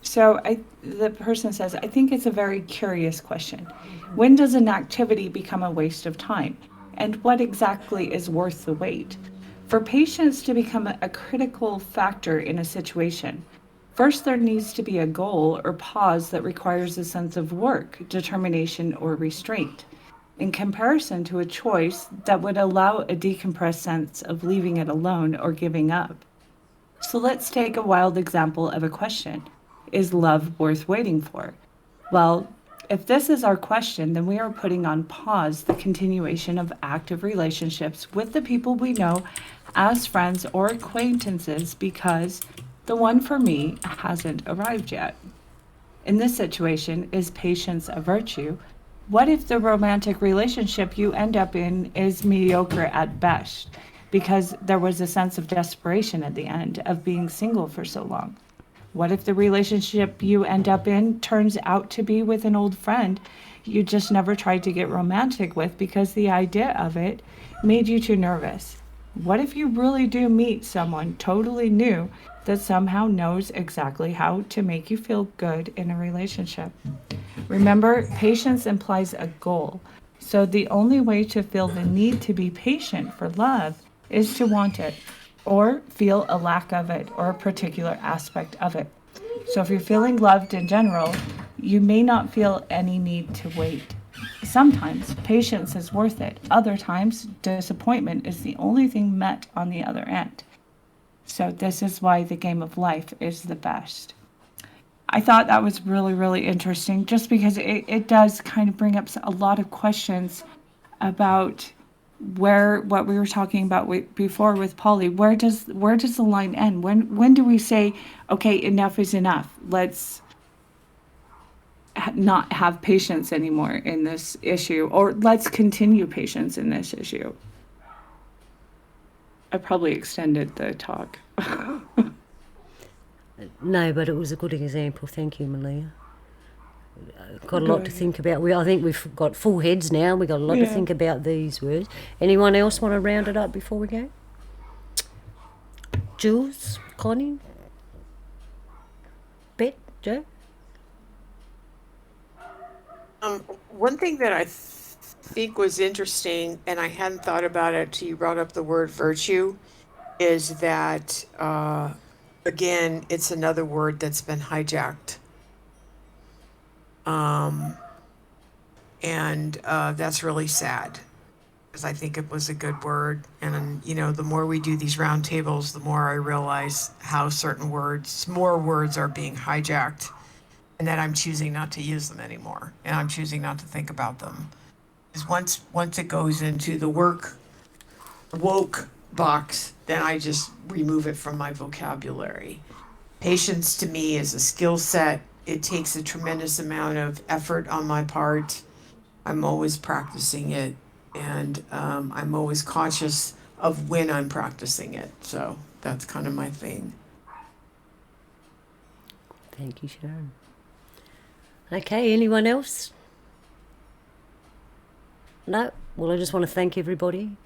So the person says, I think it's a very curious question. When does an activity become a waste of time? And what exactly is worth the wait? For patience to become a critical factor in a situation, first there needs to be a goal or pause that requires a sense of work, determination, or restraint, in comparison to a choice that would allow a decompressed sense of leaving it alone or giving up. So let's take a wild example of a question. Is love worth waiting for? Well, if this is our question, then we are putting on pause the continuation of active relationships with the people we know as friends or acquaintances because the one for me hasn't arrived yet. In this situation, is patience a virtue? What if the romantic relationship you end up in is mediocre at best because there was a sense of desperation at the end of being single for so long? What if the relationship you end up in turns out to be with an old friend you just never tried to get romantic with because the idea of it made you too nervous? What if you really do meet someone totally new that somehow knows exactly how to make you feel good in a relationship? Remember, patience implies a goal. So the only way to feel the need to be patient for love is to want it, or feel a lack of it, or a particular aspect of it. So if you're feeling loved in general, you may not feel any need to wait. Sometimes patience is worth it. Other times, disappointment is the only thing met on the other end. So this is why the game of life is the best. I thought that was really, really interesting, just because it does kind of bring up a lot of questions about where what we were talking about before with Polly, where does the line end? When do we say, okay, enough is enough? Let's not have patience anymore in this issue, or let's continue patience in this issue. I probably extended the talk. No, but it was a good example. Thank you, Malia. Got a lot to think about. I think we've got full heads now. We've got a lot to think about these words. Anyone else want to round it up before we go? Jules, Connie, Bet, Joe? One thing that I think was interesting, and I hadn't thought about it till you brought up the word virtue, is that, again, it's another word that's been hijacked. And that's really sad, because I think it was a good word. And, you know, the more we do these roundtables, the more I realize how more words are being hijacked, and that I'm choosing not to use them anymore, and I'm choosing not to think about them. Because once it goes into the woke box, then I just remove it from my vocabulary. Patience to me is a skill set. It takes a tremendous amount of effort on my part. I'm always practicing it, and I'm always conscious of when I'm practicing it. So that's kind of my thing. Thank you, Sharon. Okay, anyone else? No? Well, I just want to thank everybody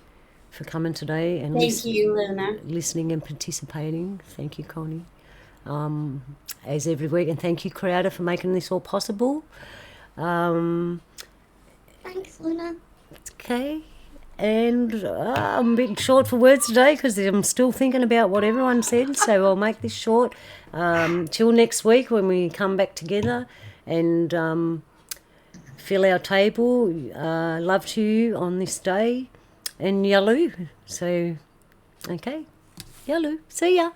for coming today and Thank you, Luna. listening and participating. Thank you, Connie. As every week, and thank you, Creator, for making this all possible. Thanks, Luna. Okay. And I'm a bit short for words today because I'm still thinking about what everyone said, so I'll make this short. Till next week when we come back together and fill our table. Love to you on this day, and Yalu. So, okay. Yalu. See ya.